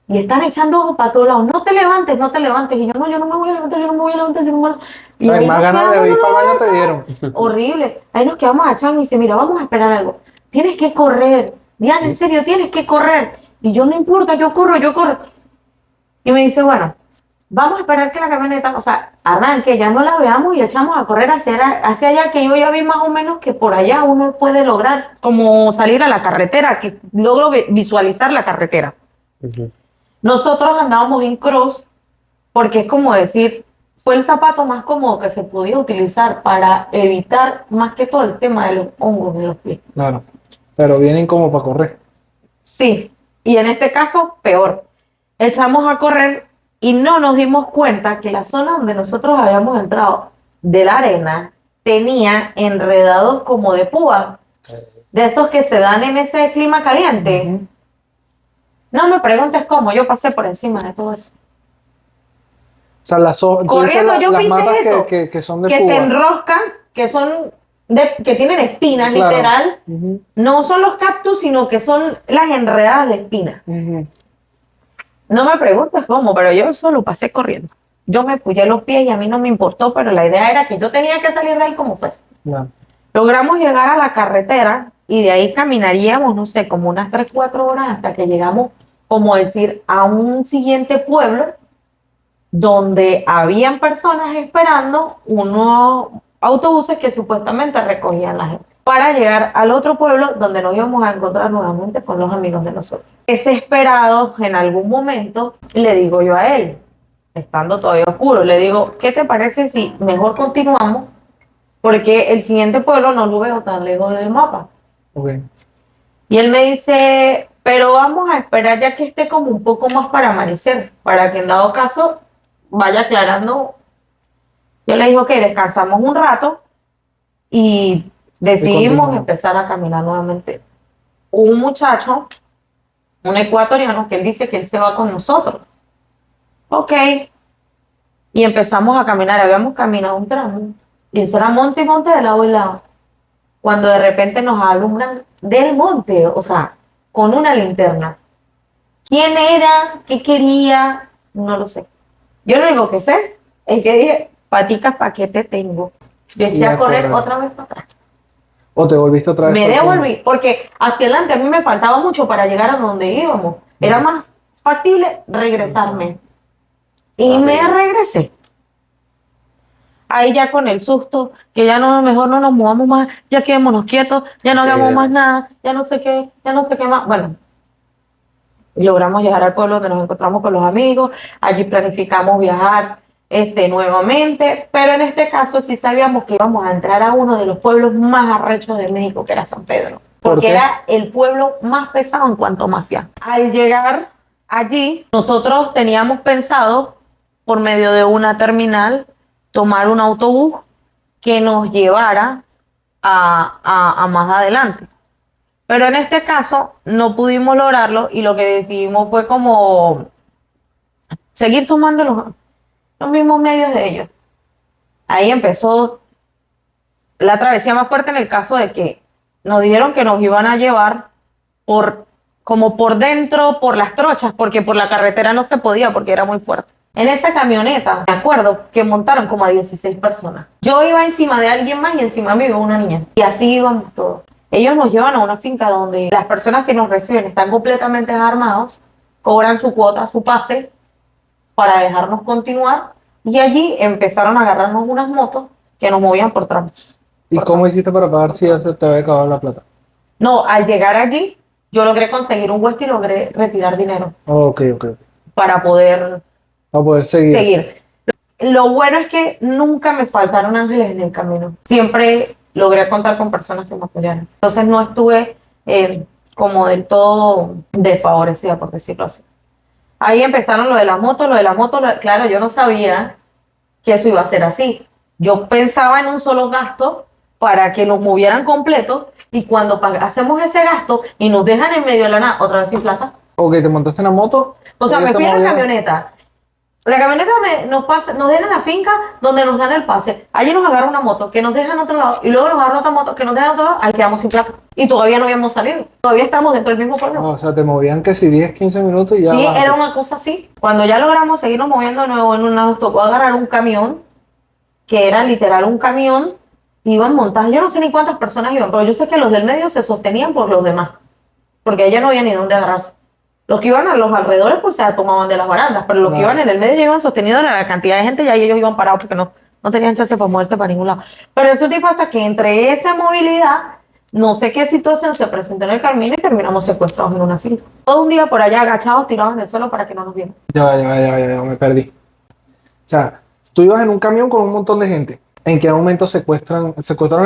Y están echando ojos para todos lados. No te levantes, no te levantes. Y yo, no, yo no me voy a levantar, yo no me voy a levantar, yo no me voy a levantar. Y hay ahí más nos ganas de quedamos, ir para el baño te dieron. horrible. Ahí nos quedamos agachados y me dice, mira, vamos a esperar algo. Tienes que correr. Diana, en serio, tienes que correr. Y yo, no importa, yo corro, yo corro. Y me dice, bueno, vamos a esperar que la camioneta, o sea, arranque, ya no la veamos y echamos a correr hacia allá, que yo ya vi más o menos que por allá uno puede lograr como salir a la carretera, que logro visualizar la carretera. Nosotros andábamos en cross, porque es como decir, fue el zapato más cómodo que se podía utilizar para evitar más que todo el tema de los hongos en los pies. Claro. Pero vienen como para correr. Sí, y en este caso, peor. Echamos a correr y no nos dimos cuenta que la zona donde nosotros habíamos entrado de la arena tenía enredados como de púa, de esos que se dan en ese clima caliente. No me preguntes cómo, yo pasé por encima de todo eso. O sea, tú dices Corriendo, yo las pisé matas eso, que son de que púa. se enroscan, que son que tienen espinas, Claro. literal. No son los cactus, sino que son las enredadas de espinas. No me preguntes cómo, pero yo solo pasé corriendo. Yo me puse los pies y a mí no me importó, pero la idea era que yo tenía que salir de ahí como fuese. Claro. Logramos llegar a la carretera y de ahí caminaríamos, no sé, como unas 3, 4 horas hasta que llegamos, como decir, a un siguiente pueblo donde habían personas esperando unos autobuses que supuestamente recogían la gente, para llegar al otro pueblo donde nos íbamos a encontrar nuevamente con los amigos de nosotros. Desesperados, en algún momento, le digo yo a él, estando todavía oscuro, le digo, ¿qué te parece si mejor continuamos? Porque el siguiente pueblo no lo veo tan lejos del mapa. Ok. Y él me dice, pero vamos a esperar ya que esté como un poco más para amanecer, para que en dado caso vaya aclarando. Yo le dije, ok, descansamos un rato y decidimos continuamos. empezar a caminar nuevamente. Un muchacho, un ecuatoriano, que él dice que él se va con nosotros. Ok. Y empezamos a caminar. Habíamos caminado un tramo. Y eso era monte y monte de lado y lado. Cuando de repente nos alumbran del monte, o sea, con una linterna. ¿Quién era? ¿Qué quería? No lo sé. Yo lo único que sé es que dije, paticas, ¿para qué te tengo? Yo eché Y a a correr correr. otra vez para atrás. ¿O te volviste otra vez? Me para el fondo? devolví, porque hacia adelante a mí me faltaba mucho para llegar a donde íbamos. Era más factible regresarme. Y me regresé. Ahí ya con el susto, que ya no, mejor no nos movamos más, ya quedémonos quietos, ya no hagamos más nada, ya no sé qué más. Bueno, logramos llegar al pueblo donde nos encontramos con los amigos, allí planificamos viajar nuevamente, pero en este caso sí sabíamos que íbamos a entrar a uno de los pueblos más arrechos de México, que era San Pedro, ¿Por porque qué? era el pueblo más pesado en cuanto a mafia. Al llegar allí, nosotros teníamos pensado, por medio de una terminal, tomar un autobús que nos llevara a más adelante. Pero en este caso no pudimos lograrlo y lo que decidimos fue como seguir tomando los mismos medios de ellos. Ahí empezó la travesía más fuerte en el caso de que nos dijeron que nos iban a llevar como por dentro, por las trochas, porque por la carretera no se podía porque era muy fuerte. En esa camioneta, me acuerdo que montaron como a 16 personas. Yo iba encima de alguien más y encima me iba una niña. Y así íbamos todos. Ellos nos llevan a una finca donde las personas que nos reciben están completamente armados, cobran su cuota, su pase, para dejarnos continuar. Y allí empezaron a agarrarnos unas motos que nos movían por tramos. ¿Y cómo hiciste para pagar si ya se te había acabado la plata? No, al llegar allí, yo logré conseguir un hueco y logré retirar dinero Ok. para poder Para poder seguir. seguir. Lo bueno es que nunca me faltaron ángeles en el camino. Siempre logré contar con personas que me apoyaran. Entonces no estuve como del todo desfavorecida, por decirlo así. Ahí empezaron lo de la moto, claro, yo no sabía que eso iba a ser así. Yo pensaba en un solo gasto para que nos movieran completo y cuando hacemos ese gasto y nos dejan en medio de la nada, otra vez sin plata. Ok, te montaste en la moto. O sea, ellos me te fui a la movieron. camioneta. La camioneta nos deja en la finca donde nos dan el pase. Allí nos agarra una moto que nos deja en otro lado y luego nos agarra otra moto que nos deja en otro lado. Ahí quedamos sin plata. Y todavía no habíamos salido. Todavía estamos dentro del mismo pueblo. O sea, te movían que si 10, 15 minutos y ya. Sí, bájate. era una cosa así. Cuando ya logramos seguirnos moviendo de nuevo, nos tocó agarrar un camión, que era literal un camión, iban montados. Yo no sé ni cuántas personas iban, pero yo sé que los del medio se sostenían por los demás, porque ella no había ni dónde agarrarse. Los que iban a los alrededores pues se tomaban de las barandas, pero los que iban en el medio ya iban sostenidos a la cantidad de gente y ahí ellos iban parados porque no tenían chance para moverse para ningún lado. Pero eso te pasa que entre esa movilidad, no sé qué situación se presentó en el camino y terminamos secuestrados en una finca. Todo un día por allá agachados, tirados en el suelo para que no nos vieran. Ya, me perdí. O sea, tú ibas en un camión con un montón de gente. ¿En qué momento secuestraron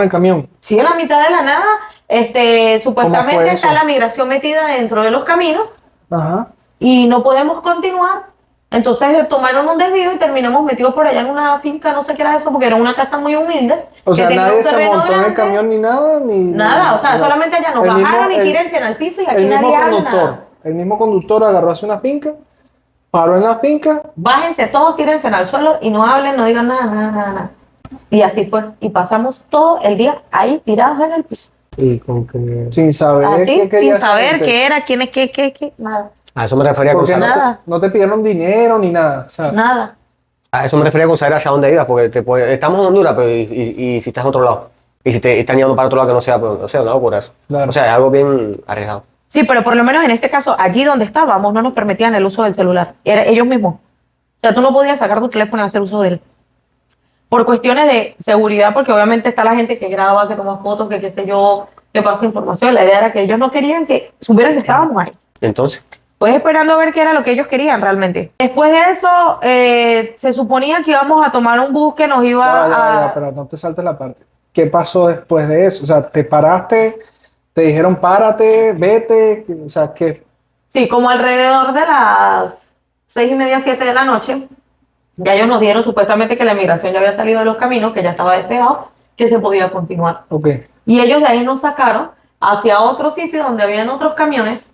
el camión? Sí, en la mitad de la nada, supuestamente está la migración metida dentro de los caminos. Ajá. Y no podemos continuar. Entonces tomaron un desvío y terminamos metidos por allá en una finca, no sé qué era eso, porque era una casa muy humilde. O sea, tenía nadie un se terreno montó en el grande. camión ni nada, Nada, o sea, solamente allá nos bajaron y tírense al piso y aquí el mismo nadie habla conductor, nada. el mismo conductor agarró hacia una finca, paró en la finca. Bájense todos, tírense al suelo y no hablen, no digan nada. Y así fue. Y pasamos todo el día ahí tirados en el piso. Y con que... Sin saber Así, qué quería sin saber gente. qué era, quién es qué, nada. A eso me refería con Porque saber, Nada. no te pidieron dinero ni nada. O sea, Nada. a eso me refería con saber hacia dónde ibas, porque estamos en Honduras, pero y si estás en otro lado. Y si te están llevando para otro lado que no sea, pues, o sea, una locura eso. Claro. O sea, es algo bien arriesgado. Sí, pero por lo menos en este caso, allí donde estábamos, no nos permitían el uso del celular. Era ellos mismos. O sea, tú no podías sacar tu teléfono y hacer uso de él. Por cuestiones de seguridad, porque obviamente está la gente que graba, que toma fotos, que qué sé yo, que pasa información. La idea era que ellos no querían que supieran que estábamos ahí. Entonces, Pues esperando a ver qué era lo que ellos querían realmente. Después de eso, se suponía que íbamos a tomar un bus que nos iba ya, pero no te saltes la parte. ¿Qué pasó después de eso? O sea, te paraste Te dijeron párate, vete, o sea, que Sí, como alrededor de las 6:30, 7 de la noche, ya ellos nos dijeron supuestamente que la migración ya había salido de los caminos, que ya estaba despejado, que se podía continuar. ok, Y ellos de ahí nos sacaron hacia otro sitio donde habían otros camiones,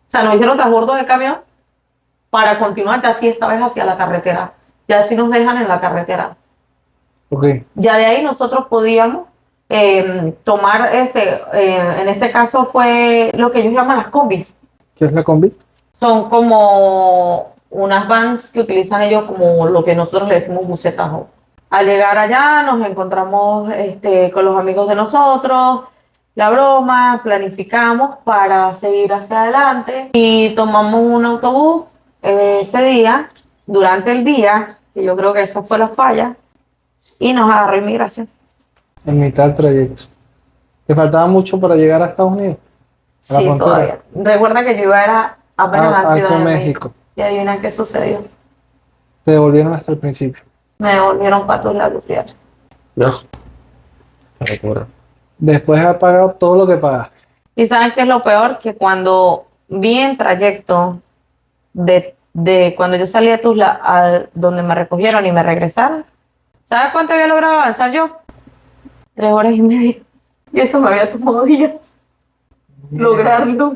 o sea, nos hicieron transbordo de camión para continuar ya sí esta vez hacia la carretera. Ya sí nos dejan en la carretera. ok. Ya de ahí nosotros podíamos tomar, en este caso fue lo que ellos llaman las combis. ¿Qué es la combi? Son como unas vans que utilizan ellos como lo que nosotros le decimos busetajo. Al llegar allá nos encontramos con los amigos de nosotros, la broma, planificamos para seguir hacia adelante y tomamos un autobús ese día, durante el día, que yo creo que esa fue la falla, y nos agarró inmigración. En mitad del trayecto. ¿Te faltaba mucho para llegar a Estados Unidos? ¿A la Sí, frontera? todavía. Recuerda que yo iba a apenas a Hacia Ciudad de México. México. Y adivina qué sucedió. Te devolvieron hasta el principio. Me devolvieron para la Gutiérrez. No. Qué locura. Después de haber pagado todo lo que pagaste. ¿Y saben qué es lo peor? Que cuando vi en trayecto de cuando yo salí de Tuzla a donde me recogieron y me regresaron, ¿sabes cuánto había logrado avanzar yo? 3 horas y media. Y eso me había tomado días lograrlo. O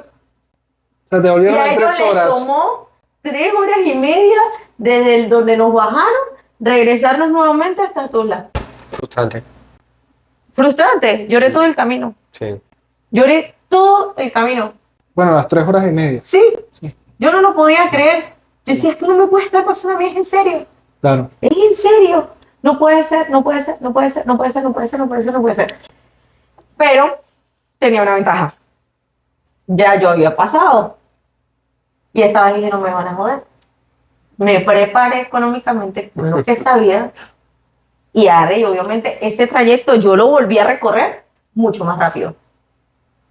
sea, te Y devolvieron a en ellos 3 les horas. tomó 3 horas y media desde donde nos bajaron, regresarnos nuevamente hasta Tuzla. Frustrante. Frustrante, lloré todo el camino. Sí. Lloré todo el camino. Bueno, las 3 horas y media. Sí, yo no lo podía creer. Yo decía, esto no me puede estar pasando a mí, es en serio. Claro. Es en serio. No puede ser, no puede ser, no puede ser, no puede ser, no puede ser, no puede ser, no puede ser. Pero tenía una ventaja. Ya yo había pasado. Y esta vez dije, no me van a joder. Me preparé económicamente con lo que sabía. Y ahora, y obviamente, ese trayecto yo lo volví a recorrer mucho más rápido.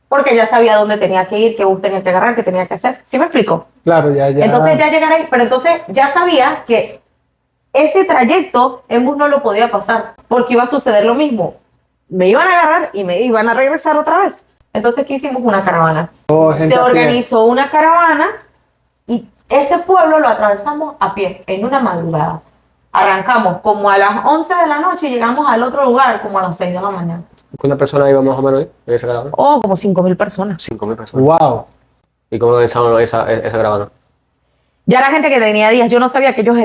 Porque ya sabía dónde tenía que ir, qué bus tenía que agarrar, qué tenía que hacer. ¿Sí me explico? Claro, ya. Entonces ya llegar ahí, pero entonces ya sabía que ese trayecto en bus no lo podía pasar, porque iba a suceder lo mismo. Me iban a agarrar y me iban a regresar otra vez. Entonces, ¿qué hicimos? Una caravana. gente Se a pie. organizó una caravana y ese pueblo lo atravesamos a pie, en una madrugada. Arrancamos como a las 11 de la noche y llegamos al otro lugar como a las 6 de la mañana. ¿Cuántas personas iban más o menos ahí en esa caravana? Oh, como 5.000 personas. 5.000 personas. Wow. ¿Y cómo organizaban esa caravana? Ya la gente que tenía días, yo no sabía que ellos...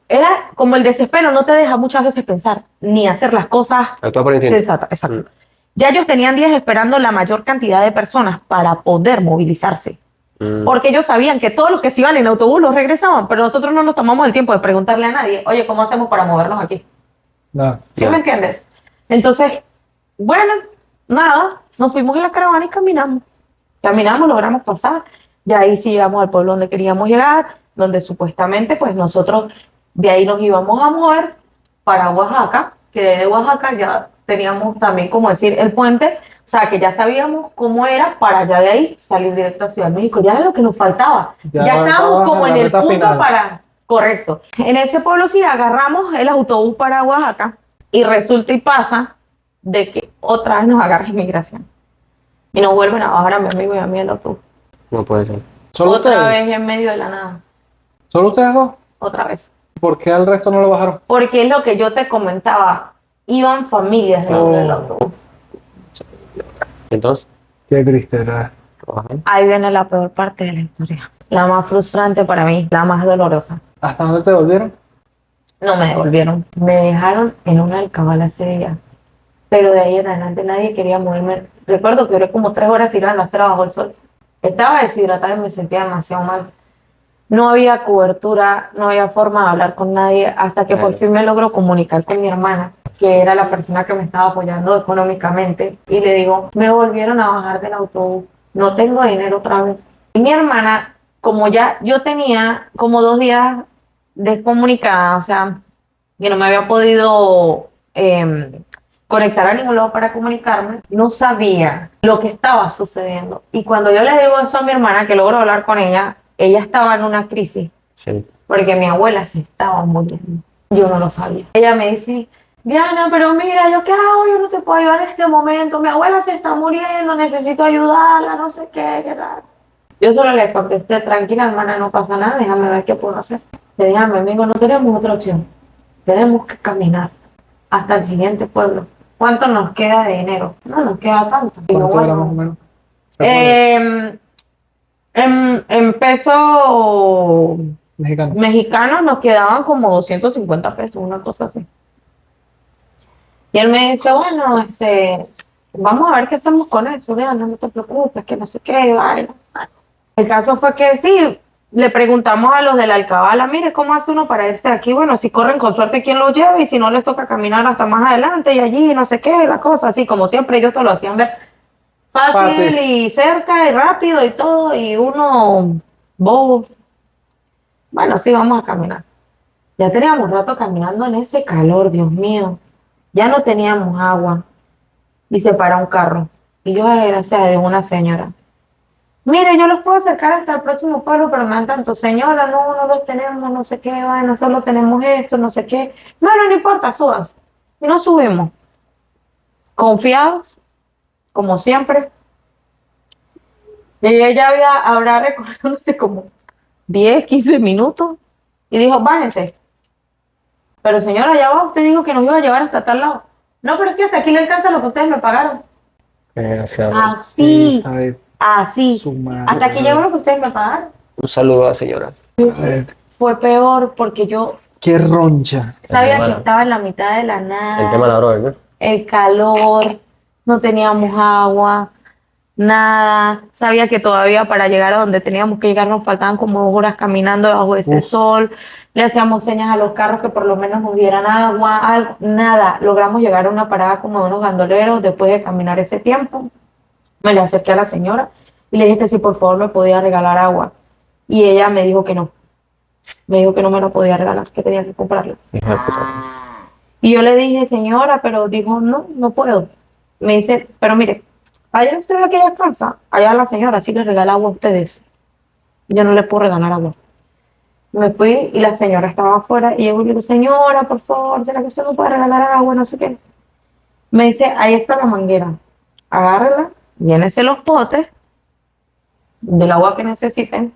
era como el desespero, no te deja muchas veces pensar, ni hacer las cosas Actúa por instinto. sensatas. Exacto. Ya ellos tenían días esperando la mayor cantidad de personas para poder movilizarse. Porque ellos sabían que todos los que se iban en autobús los regresaban, pero nosotros no nos tomamos el tiempo de preguntarle a nadie, oye, ¿cómo hacemos para movernos aquí? No. ¿Sí Ya. me entiendes? Entonces, bueno, nada, nos fuimos en la caravana y caminamos. Caminamos, logramos pasar. Ya ahí sí llegamos al pueblo donde queríamos llegar, donde supuestamente pues nosotros de ahí nos íbamos a mover para Oaxaca, que de Oaxaca ya teníamos también, como decir, el puente, o sea, que ya sabíamos cómo era para ya de ahí salir directo a Ciudad de México. Ya era lo que nos faltaba. Ya Ya estábamos estábamos como en en la el meta punto final. para... Correcto. En ese pueblo sí agarramos el autobús para Oaxaca y resulta y pasa de que otra vez nos agarra inmigración. Y nos vuelven a bajar a mi amigo y a mí el autobús. No puede ser. ¿Solo Otra ustedes? vez en medio de la nada. ¿Solo ustedes dos? Otra vez. ¿Por qué al resto no lo bajaron? Porque es lo que yo te comentaba. Iban familias dentro del autobús. Entonces, Qué triste, ¿verdad? ajá. Ahí viene la peor parte de la historia. La más frustrante para mí, la más dolorosa. ¿Hasta dónde te devolvieron? No me devolvieron. Me dejaron en una alcabala ese día. Pero de ahí en adelante nadie quería moverme. Recuerdo que duré como 3 horas tirada en la acera bajo el sol. Estaba deshidratada y me sentía demasiado mal. No había cobertura, no había forma de hablar con nadie, hasta que por fin me logro comunicar con mi hermana, que era la persona que me estaba apoyando económicamente, y le digo, me volvieron a bajar del autobús, no tengo dinero otra vez. Y mi hermana, como ya yo tenía como 2 días descomunicada, o sea, que no me había podido conectar a ningún lado para comunicarme, no sabía lo que estaba sucediendo. Y cuando yo le digo eso a mi hermana, que logro hablar con ella estaba en una crisis, Sí. porque mi abuela se estaba muriendo. Yo no lo sabía. Ella me dice, Diana, pero mira, ¿yo qué hago? Yo no te puedo ayudar en este momento. Mi abuela se está muriendo, necesito ayudarla, no sé qué tal. Yo solo le contesté, tranquila, hermana, no pasa nada, déjame ver qué puedo hacer. Le dije a mi amigo, no tenemos otra opción. Tenemos que caminar hasta el siguiente pueblo. ¿Cuánto nos queda de dinero? No nos queda tanto. Digo, ¿Cuánto era más o bueno, menos? ¿Recuerdas? en peso Mexicano. mexicano nos quedaban como 250 pesos, una cosa así. Y él me dice, bueno, vamos a ver qué hacemos con eso, Diana, no te preocupes, que no sé qué, vaina. El caso fue que sí, le preguntamos a los de la alcabala, mire, ¿cómo hace uno para irse de aquí? Bueno, si corren con suerte, ¿quién los lleva? Y si no, les toca caminar hasta más adelante y allí, no sé qué, la cosa, así como siempre ellos te lo hacían ver Fácil. fácil y cerca y rápido y todo, y uno bobo. Bueno, sí, vamos a caminar. Ya teníamos rato caminando en ese calor, Dios mío. Ya no teníamos agua. Y se para un carro. Y yo, ay, gracias a Dios, una señora. Mire, yo los puedo acercar hasta el próximo pueblo, pero me dan tanto, señora, no los tenemos, no sé qué, bueno, solo tenemos esto, no sé qué. No importa, subas. Y nos subimos. Confiados, como siempre. Y ella habrá recorrido, no sé, como 10, 15 minutos. Y dijo, bájense. Pero señora, ya va, usted dijo que nos iba a llevar hasta tal lado. No, pero es que hasta aquí le alcanza lo que ustedes me pagaron. Desgraciadamente. Así, Hija de así. su madre. Hasta aquí llegó lo que ustedes me pagaron. Un saludo a la señora. Eh, Fue peor porque yo Qué roncha. sabía que Hermana. estaba en la mitad de la El tema de la nada, droga, ¿no? el calor, no teníamos agua, nada. Sabía que todavía para llegar a donde teníamos que llegar nos faltaban como 2 horas caminando bajo ese Uf. sol. Le hacíamos señas a los carros que por lo menos nos dieran agua, algo, nada. Logramos llegar a una parada como de unos gandoleros después de caminar ese tiempo. Me le acerqué a la señora y le dije que si por favor me podía regalar agua. Y ella me dijo que no. Me dijo que no me la podía regalar, que tenía que comprarla. Hija de puta. Y yo le dije, señora, pero dijo, no puedo. Me dice, pero mire, allá usted ve aquella casa, allá la señora sí le regala agua a ustedes. Yo no le puedo regalar agua. Me fui y la señora estaba afuera y yo le digo, señora, por favor, ¿será que usted no puede regalar agua? No sé qué. Me dice, ahí está la manguera. Agárrala, llénese los potes del agua que necesiten,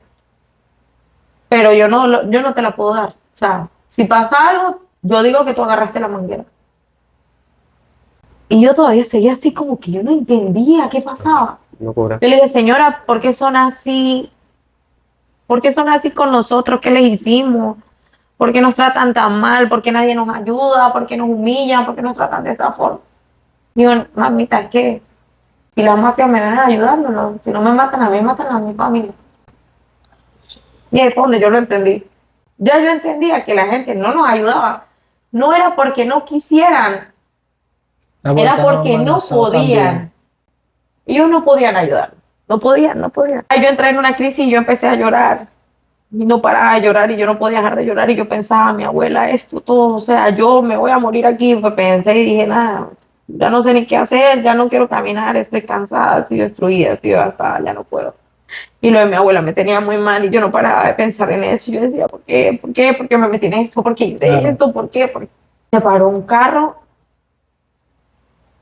pero yo no te la puedo dar. O sea, si pasa algo, yo digo que tú agarraste la manguera. Y yo todavía seguía así como que yo no entendía qué pasaba. Locura. Yo le dije, señora, ¿por qué son así? ¿Por qué son así con nosotros? ¿Qué les hicimos? ¿Por qué nos tratan tan mal? ¿Por qué nadie nos ayuda? ¿Por qué nos humillan? ¿Por qué nos tratan de esta forma? Y yo, mamita, ¿qué? Y las mafias me ven ayudándonos. Si no me matan a mí, matan a mi familia. Y ahí fue donde yo lo entendí. Ya yo entendía que la gente no nos ayudaba. No era porque no quisieran, era porque no podían. Ellos no podían ayudar. No podían. Yo entré en una crisis y yo empecé a llorar. Y no paraba de llorar y yo no podía dejar de llorar. Y yo pensaba, mi abuela, esto, todo. O sea, yo me voy a morir aquí. Pues pensé y dije, nada, ya no sé ni qué hacer, ya no quiero caminar, estoy cansada, estoy destruida, estoy devastada, ya no puedo. Y lo de mi abuela me tenía muy mal y yo no paraba de pensar en eso. Yo decía, ¿por qué? ¿Por qué? ¿Por qué me metí en esto? ¿Por qué hice esto? ¿Por qué? Se paró un carro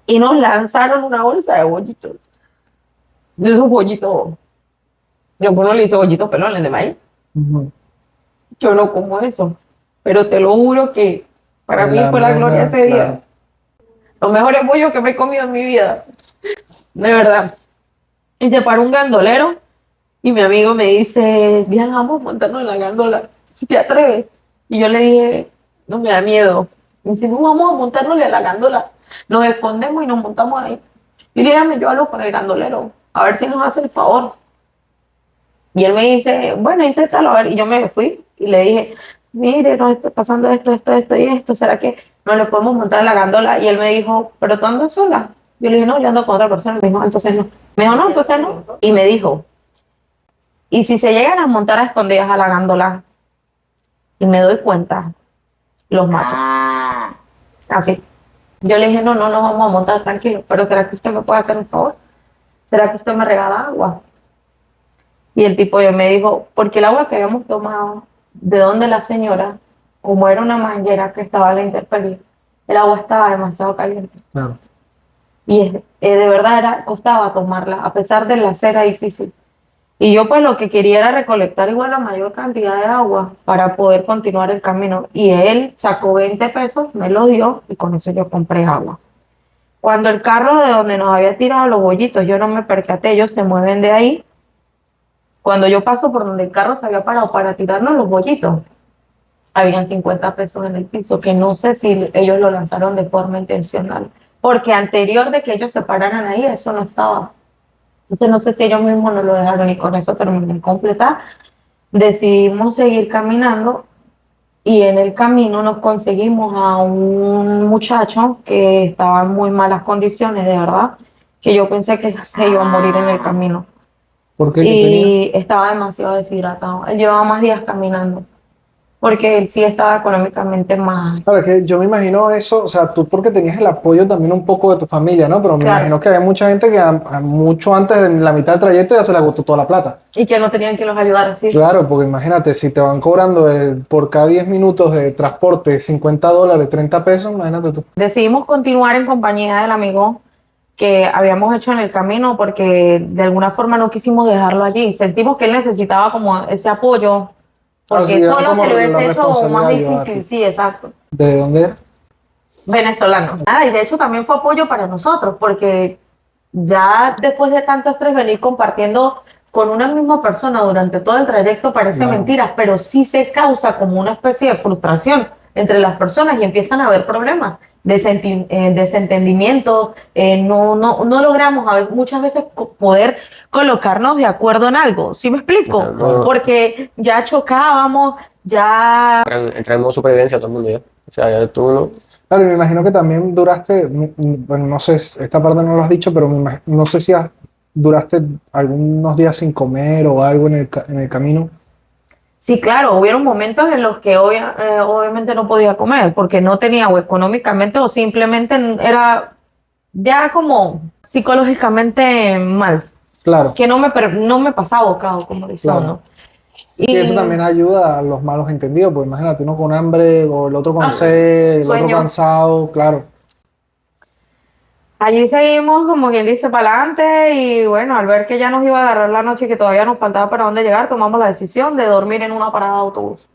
y nos lanzaron una bolsa de bollitos. De esos bollitos. Yo no le hice bollitos pelones de maíz. Ujú. Yo no como eso. Pero te lo juro que para mí fue la gloria ese día. Claro. Los mejores bollos que me he comido en mi vida. De verdad. Y se paró un gandolero y mi amigo me dice, Diana, vamos a montarnos en la gandola, si te atreves. Y yo le dije, no me da miedo. Me dice, no, vamos a montarnos a la gandola. Nos escondemos y nos montamos ahí. Y le dije, yo hablo con el gandolero, a ver si nos hace el favor. Y él me dice, bueno, inténtalo, a ver. Y yo me fui y le dije, mire, nos está pasando esto y esto. ¿Será que no le podemos montar en la gandola? Y él me dijo, ¿pero tú andas sola? Yo le dije, no, yo ando con otra persona. Me dijo, entonces no. Me dijo, no, entonces no. Y me dijo, ¿y si se llegan a montar a escondidas a la gandola y me doy cuenta, los mato? Así. Yo le dije, no nos vamos a montar, tranquilo. Pero ¿será que usted me puede hacer un favor? ¿Será que usted me regala agua? Y el tipo yo me dijo, porque el agua que habíamos tomado, de donde la señora, como era una manguera que estaba a la intemperie, el agua estaba demasiado caliente. Claro. Y de verdad costaba tomarla, a pesar de la cera difícil. Y yo pues lo que quería era recolectar igual la mayor cantidad de agua para poder continuar el camino. Y él sacó 20 pesos, me lo dio y con eso yo compré agua. Cuando el carro de donde nos había tirado los bollitos, yo no me percaté, ellos se mueven de ahí. Cuando yo paso por donde el carro se había parado para tirarnos los bollitos, habían 50 pesos en el piso, que no sé si ellos lo lanzaron de forma intencional. Porque anterior de que ellos se pararan ahí, eso no estaba. Entonces no sé si ellos mismos no lo dejaron y con eso terminé de completar. Decidimos seguir caminando y en el camino nos conseguimos a un muchacho que estaba en muy malas condiciones, de verdad, que yo pensé que se iba a morir en el camino. ¿Por qué? ¿Qué tenía? Y estaba demasiado deshidratado. Él llevaba más días caminando porque él sí estaba económicamente más... Claro, es que yo me imagino eso, o sea, tú porque tenías el apoyo también un poco de tu familia, ¿no? Pero me Claro. imagino que hay mucha gente que mucho antes de la mitad del trayecto ya se le agotó toda la plata. Y que no tenían que los ayudar así. Claro, porque imagínate, si te van cobrando por cada 10 minutos de transporte $50, 30 pesos, imagínate tú. Decidimos continuar en compañía del amigo que habíamos hecho en el camino porque de alguna forma no quisimos dejarlo allí. Sentimos que él necesitaba como ese apoyo porque sí, era solo como se lo la hubiese hecho más responsabilidad difícil. llevarlo. Sí, exacto. ¿De dónde era? Venezolano. Nada, y de hecho también fue apoyo para nosotros porque ya después de tanto estrés venir compartiendo con una misma persona durante todo el trayecto parece Claro. mentira, pero sí se causa como una especie de frustración entre las personas y empiezan a haber problemas de desentendimiento, no logramos muchas veces poder colocarnos de acuerdo en algo, ¿sí me explico? No. Porque ya chocábamos, ya... Entra en modo supervivencia todo el mundo ya. O sea, ya tú no. Claro, y me imagino que también duraste, bueno, no sé, esta parte no lo has dicho, pero no sé si duraste algunos días sin comer o algo en el camino. Sí, claro, hubieron momentos en los que obviamente no podía comer porque no tenía o económicamente o simplemente era ya como psicológicamente mal, Claro. que no me pasaba bocado, como decía Claro. uno. Y eso también ayuda a los malos entendidos, pues imagínate, uno con hambre, o el otro con sed, el otro sueño. cansado, claro. Allí seguimos, como quien dice, para adelante y bueno, al ver que ya nos iba a agarrar la noche y que todavía nos faltaba para dónde llegar, tomamos la decisión de dormir en una parada de autobús.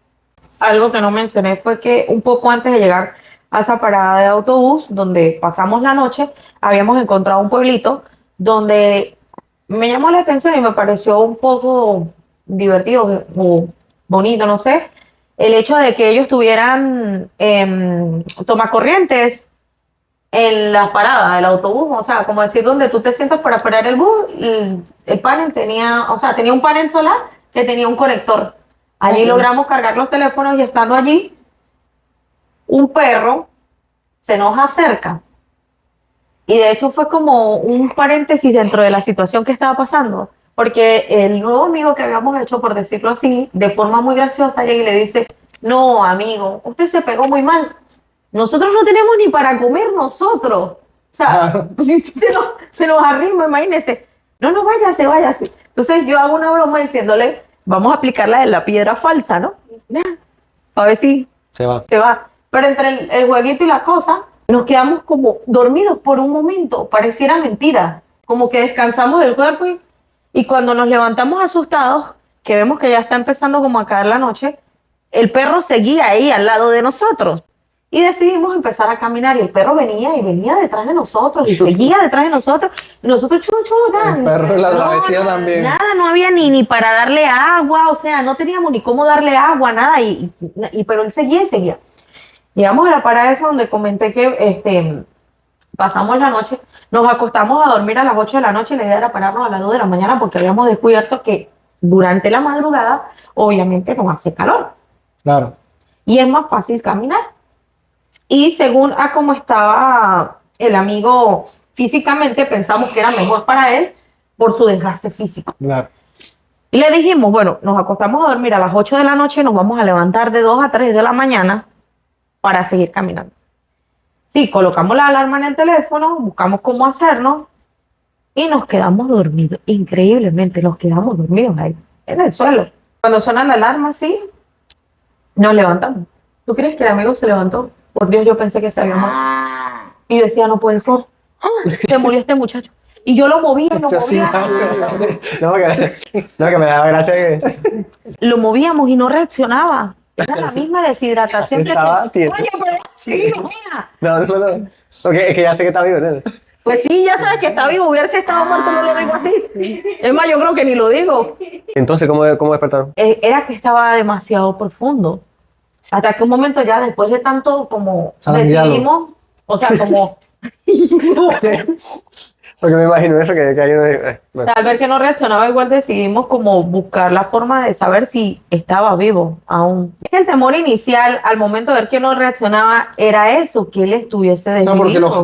Algo que no mencioné fue que un poco antes de llegar a esa parada de autobús, donde pasamos la noche, habíamos encontrado un pueblito donde me llamó la atención y me pareció un poco divertido o bonito, no sé, el hecho de que ellos tuvieran tomacorrientes en la parada del autobús, o sea, como decir, donde tú te sientas para esperar el bus, y el panel tenía, o sea, tenía un panel solar que tenía un conector. Allí logramos cargar los teléfonos y estando allí, un perro se nos acerca. Y de hecho fue como un paréntesis dentro de la situación que estaba pasando, porque el nuevo amigo que habíamos hecho, por decirlo así, de forma muy graciosa, llega y le dice, no, amigo, usted se pegó muy mal. Nosotros no tenemos ni para comer nosotros. O sea, se nos arrima, imagínese. No, no, váyase. Entonces yo hago una broma diciéndole, vamos a aplicar la de la piedra falsa, ¿no? A ver si Se va. Pero entre el jueguito y la cosa, nos quedamos como dormidos por un momento. Pareciera mentira. Como que descansamos del cuerpo y cuando nos levantamos asustados, que vemos que ya está empezando como a caer la noche, el perro seguía ahí al lado de nosotros. Y decidimos empezar a caminar y el perro venía y venía detrás de nosotros y seguía detrás de nosotros. Y nosotros, nada. El perro en la travesía también. Nada, no había ni para darle agua, o sea, no teníamos ni cómo darle agua, nada. Pero él seguía y seguía. Llegamos a la parada esa donde comenté que pasamos la noche, nos acostamos a dormir a las 8 de la noche y la idea era pararnos a las 2 de la mañana porque habíamos descubierto que durante la madrugada obviamente nos hace calor. Claro. Y es más fácil caminar. Y según a cómo estaba el amigo físicamente, pensamos que era mejor para él por su desgaste físico. Claro. Y le dijimos, bueno, nos acostamos a dormir a las 8 de la noche, nos vamos a levantar de 2 a 3 de la mañana para seguir caminando. Sí, colocamos la alarma en el teléfono, buscamos cómo hacerlo y nos quedamos dormidos. Increíblemente, nos quedamos dormidos ahí, en el suelo. Cuando suena la alarma, sí, nos levantamos. ¿Tú crees que el amigo se levantó? Por Dios, yo pensé que se había muerto. Y yo decía, no puede ser. Se murió este muchacho. Y yo lo movía, lo Eso sí, movía. No, que me daba gracia que Lo movíamos y no reaccionaba. Era la misma deshidratación Así estaba tieso. Oye, pero sí, no jodas. No. Porque es que ya sé que está vivo, ¿no? Pues sí, ya sabes que está vivo. Hubiese estado muerto, no lo digo así. Es más, yo creo que ni lo digo. Entonces, ¿cómo despertaron? Era que estaba demasiado profundo. Hasta que un momento ya, después de tanto como Zarandeado. decidimos, o sea, como... Porque me imagino eso, que hay uno... bueno. Al ver que no reaccionaba igual, decidimos como buscar la forma de saber si estaba vivo aún. El temor inicial al momento de ver que no reaccionaba era eso, que él estuviese No, porque desvivido.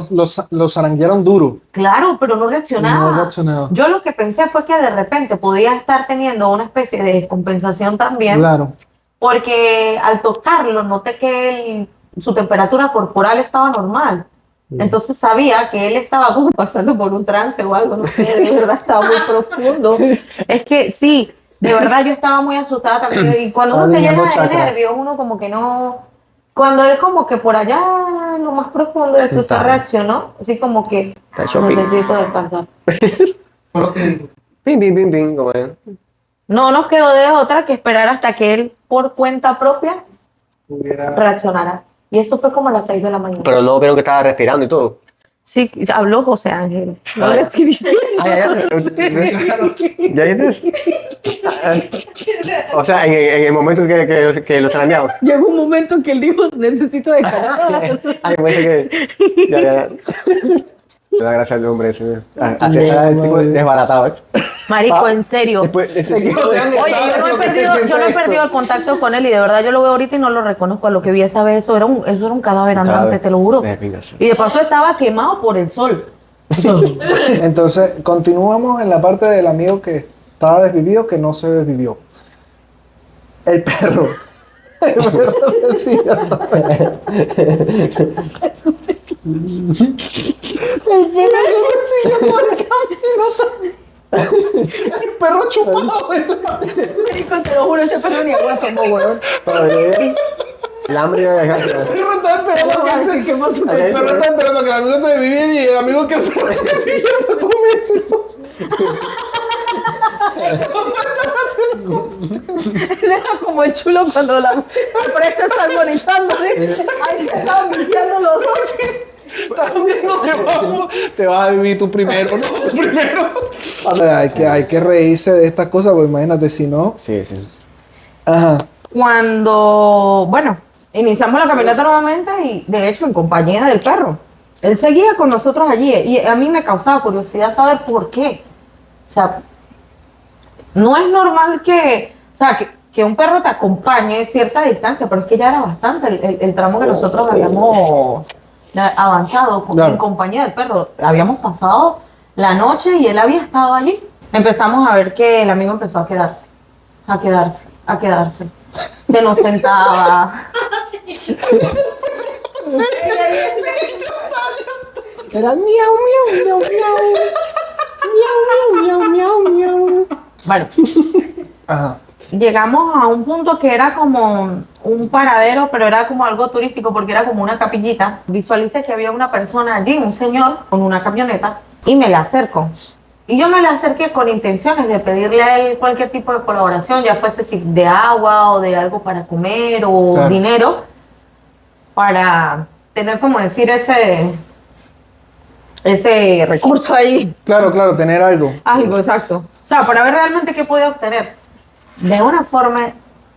los zarandearon duro. Claro, pero no reaccionaba. No reaccionaba. Yo lo que pensé fue que de repente podía estar teniendo una especie de descompensación también, Claro. porque al tocarlo noté que su temperatura corporal estaba normal. Entonces sabía que él estaba como pasando por un trance o algo, no sé, de verdad estaba muy profundo. Es que sí, de verdad yo estaba muy asustada también. Y cuando uno se llena de nervios, uno como que no... Cuando él como que por allá, en lo más profundo de su ser reaccionó, así como que necesito descansar. Pim, como es. No nos quedó de otra que esperar hasta que él por cuenta propia reaccionara. Y eso fue como a las 6 de la mañana. Pero no vieron que estaba respirando y todo. Sí, habló José Ángel. No Ah, le ya. estoy diciendo. ¿Ya viste? O sea, en el momento que los zarandearon. Llegó un momento en que él dijo, necesito descansar. Ay, me dice que... Ya. Me da gracia al hombre ese. Así está el tipo desbaratado, ¿eh? Marico, en serio. Después, Oye, yo no he perdido el contacto con él y de verdad yo lo veo ahorita y no lo reconozco. A lo que vi esa vez, eso era un cadáver andante, te lo juro. Y de paso estaba quemado por el sol. Entonces, continuamos en la parte del amigo que estaba desvivido, que no se desvivió. El perro. El perro decía el perro decía por el camino. El perro chupado de la... Marico, te lo juro, ese perro ni agua tomó, weón. El hambre de desgracia. El perro estaba esperando que el perro estaba esperando que el amigo se desviviera y el amigo que el perro se desviviera para comérselo. Era como el chulo cuando la presa está agonizando, ¿sí? Ahí se estaban limpiando los dos. Estás viendo te vas a vivir tú primero, ¿no? Tú primero. Hay que reírse de estas cosas, porque imagínate si no. Sí. Ajá. Cuando, bueno, iniciamos la caminata nuevamente y de hecho en compañía del perro. Él seguía con nosotros allí y a mí me causaba curiosidad saber por qué. O sea, no es normal que un perro te acompañe a cierta distancia, pero es que ya era bastante el tramo que nosotros habíamos avanzado en compañía del perro. Habíamos pasado la noche y él había estado allí. Empezamos a ver que el amigo empezó a quedarse. Se nos sentaba. Era miau. Bueno, Ajá. llegamos a un punto que era como un paradero, pero era como algo turístico porque era como una capillita. Visualicé que había una persona allí, un señor con una camioneta, y me le acerco. Y yo me le acerqué con intenciones de pedirle a él cualquier tipo de colaboración, ya fuese si de agua o de algo para comer o dinero, para tener, como decir, ese recurso ahí. Claro, tener algo. Algo, exacto. O sea, para ver realmente qué puede obtener. De una forma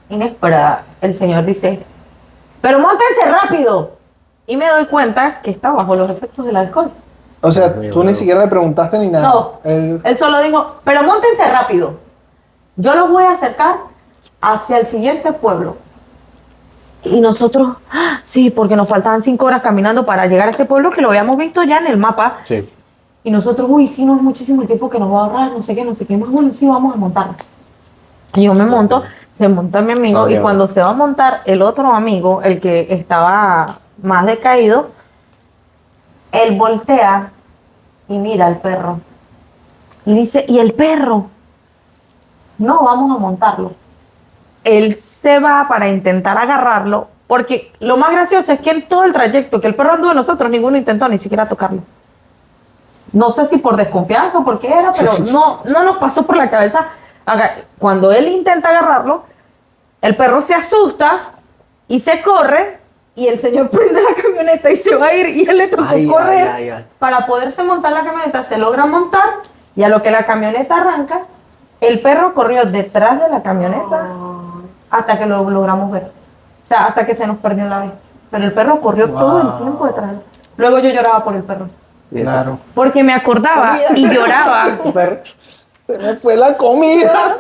inesperada, el señor dice, pero móntense rápido. Y me doy cuenta que está bajo los efectos del alcohol. O sea, tú ni siquiera le preguntaste ni nada. No, él solo dijo, pero móntense rápido. Yo los voy a acercar hacia el siguiente pueblo. Y nosotros, sí, porque nos faltaban 5 horas caminando para llegar a ese pueblo que lo habíamos visto ya en el mapa. Sí. Y nosotros, sí, no es muchísimo el tiempo que nos va a ahorrar, no sé qué. Más bueno, sí, vamos a montarnos. Y yo me monto, se monta mi amigo, y cuando se va a montar el otro amigo, el que estaba más decaído, él voltea y mira al perro. Y dice, ¿y el perro? No, vamos a montarlo. Él se va para intentar agarrarlo Porque lo más gracioso es que en todo el trayecto que el perro anduvo de nosotros, ninguno intentó ni siquiera tocarlo. No sé si por desconfianza o por qué era, pero no nos pasó por la cabeza. Cuando él intenta agarrarlo, el perro se asusta y se corre, y el señor prende la camioneta y se va a ir, y él le tocó correr para poderse montar la camioneta. Se logra montar, y a lo que la camioneta arranca, el perro corrió detrás de la camioneta hasta que lo logramos ver. O sea, hasta que se nos perdió la vista. Pero el perro corrió todo el tiempo detrás. Luego yo lloraba por el perro. Claro. Porque me acordaba y lloraba. Se me fue la comida.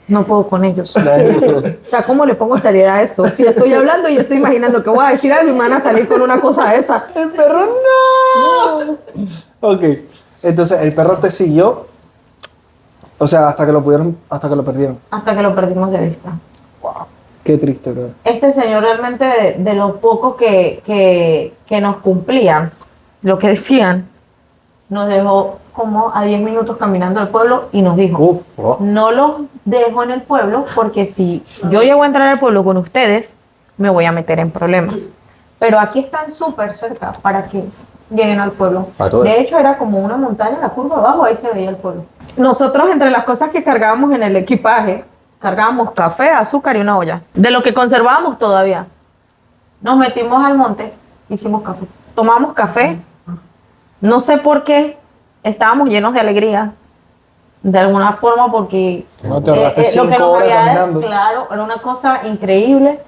No puedo con ellos. O sea, ¿cómo le pongo seriedad a esto? Si estoy hablando y estoy imaginando que voy a decir algo y me van a salir con una cosa de esta. El perro no. Ok. Entonces, el perro te siguió. O sea, hasta que lo perdieron. Hasta que lo perdimos de vista. Wow. Qué triste, bro. Este señor realmente, de lo poco que nos cumplían, lo que decían, nos dejó como a 10 minutos caminando al pueblo y nos dijo, no los dejo en el pueblo porque si yo llego a entrar al pueblo con ustedes, me voy a meter en problemas. Pero aquí están súper cerca para que lleguen al pueblo. De hecho, era como una montaña, la curva abajo, ahí se veía el pueblo. Nosotros, entre las cosas que cargábamos en el equipaje, cargábamos café, azúcar y una olla. De lo que conservábamos todavía. Nos metimos al monte, hicimos café. Tomamos café. No sé por qué estábamos llenos de alegría. De alguna forma, porque no, te ahorraste 5 lo que nos horas había caminando. claro, era una cosa increíble.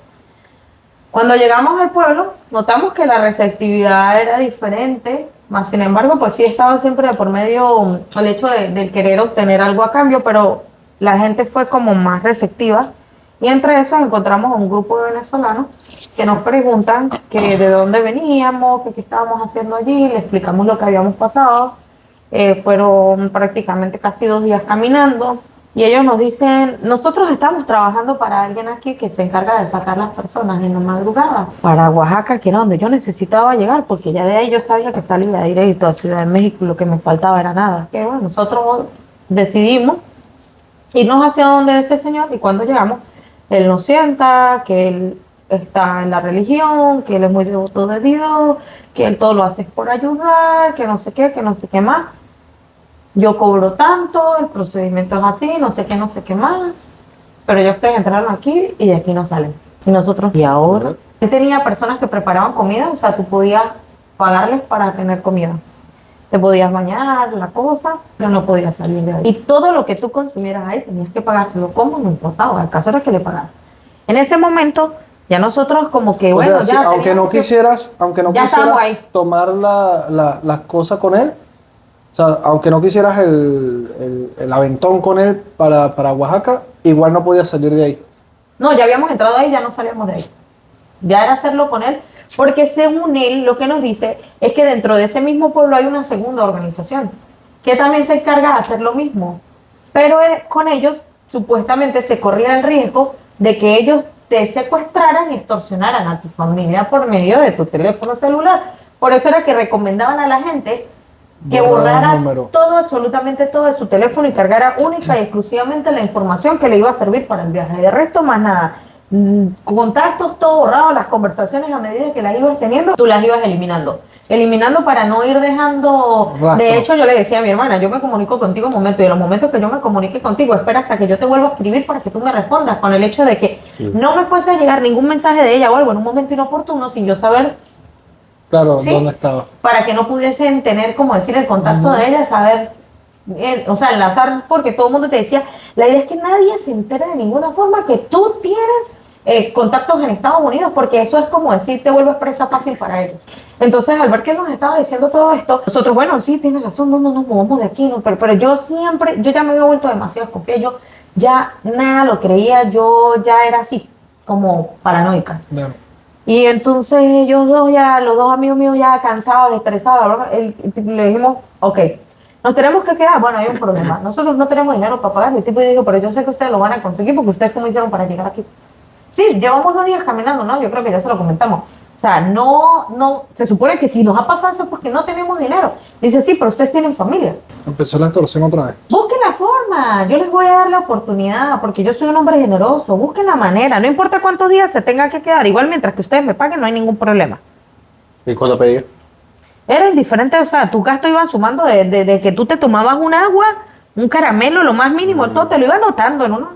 Cuando llegamos al pueblo, notamos que la receptividad era diferente. Más sin embargo, pues sí estaba siempre de por medio el hecho de querer obtener algo a cambio, pero la gente fue como más receptiva, y entre esos encontramos un grupo de venezolanos que nos preguntan que de dónde veníamos, que qué estábamos haciendo allí. Le explicamos lo que habíamos pasado. Fueron prácticamente casi 2 días caminando, y ellos nos dicen, nosotros estamos trabajando para alguien aquí que se encarga de sacar las personas en la madrugada para Oaxaca, que era donde yo necesitaba llegar, porque ya de ahí yo sabía que salía directo a Ciudad de México, lo que me faltaba era nada. Que bueno, nosotros decidimos irnos hacia donde ese señor, y cuando llegamos, él nos sienta, que él está en la religión, que él es muy devoto de Dios, que él todo lo hace por ayudar, que no sé qué más. Yo cobro tanto, el procedimiento es así, no sé qué más, pero yo estoy entrando aquí y de aquí no salen. Y nosotros, ¿y ahora? Él tenía personas que preparaban comida, o sea, tú podías pagarles para tener comida. Te podías bañar, la cosa, pero no podías salir de ahí. Y todo lo que tú consumieras ahí tenías que pagárselo. ¿Cómo? No importaba, el caso era que le pagaras. En ese momento, ya nosotros como que, bueno, sea, ya... aunque no quisieras tomar las cosas con él, o sea, aunque no quisieras el aventón con él para Oaxaca, igual no podías salir de ahí. No, ya habíamos entrado ahí, ya no salíamos de ahí. Ya era hacerlo con él, porque según él, lo que nos dice es que dentro de ese mismo pueblo hay una segunda organización que también se encarga de hacer lo mismo. Pero con ellos, supuestamente, se corría el riesgo de que ellos te secuestraran y extorsionaran a tu familia por medio de tu teléfono celular. Por eso era que recomendaban a la gente que borrara todo, absolutamente todo de su teléfono, y cargara única y exclusivamente la información que le iba a servir para el viaje. De resto, más nada. Contactos, todo borrado, las conversaciones a medida que las ibas teniendo, tú las ibas eliminando para no ir dejando rastro. De hecho, yo le decía a mi hermana, yo me comunico contigo un momento, y en los momentos que yo me comunique contigo, espera hasta que yo te vuelva a escribir para que tú me respondas, con el hecho de que no me fuese a llegar ningún mensaje de ella o algo en un momento inoportuno sin yo saber dónde estaba, para que no pudiesen tener, como decir, el contacto de ella, saber, o sea, enlazar, porque todo el mundo te decía, la idea es que nadie se entere de ninguna forma que tú tienes contactos en Estados Unidos, porque eso es como decir, te vuelves presa fácil para ellos. Entonces, al ver que él nos estaba diciendo todo esto, nosotros, bueno, sí, tienes razón, no nos movamos de aquí, no, pero yo ya me había vuelto demasiado desconfiada, yo ya nada lo creía, yo ya era así, como paranoica. Claro. Y entonces ellos dos los dos amigos míos ya cansados, estresados, le dijimos, ok, nos tenemos que quedar, bueno, hay un problema, nosotros no tenemos dinero para pagar. El tipo dijo, pero yo sé que ustedes lo van a conseguir, porque ustedes cómo hicieron para llegar aquí. Sí, llevamos 2 días caminando, ¿no? Yo creo que ya se lo comentamos. O sea, no, se supone que si nos ha pasado eso es porque no tenemos dinero. Dice, sí, pero ustedes tienen familia. Empezó la extorsión otra vez. Busquen la forma, yo les voy a dar la oportunidad, porque yo soy un hombre generoso. Busquen la manera, no importa cuántos días se tenga que quedar. Igual mientras que ustedes me paguen no hay ningún problema. ¿Y cuándo pedí? Era indiferente, o sea, tu gasto iban sumando de que tú te tomabas un agua, un caramelo, lo más mínimo, todo te lo iba anotando, ¿no?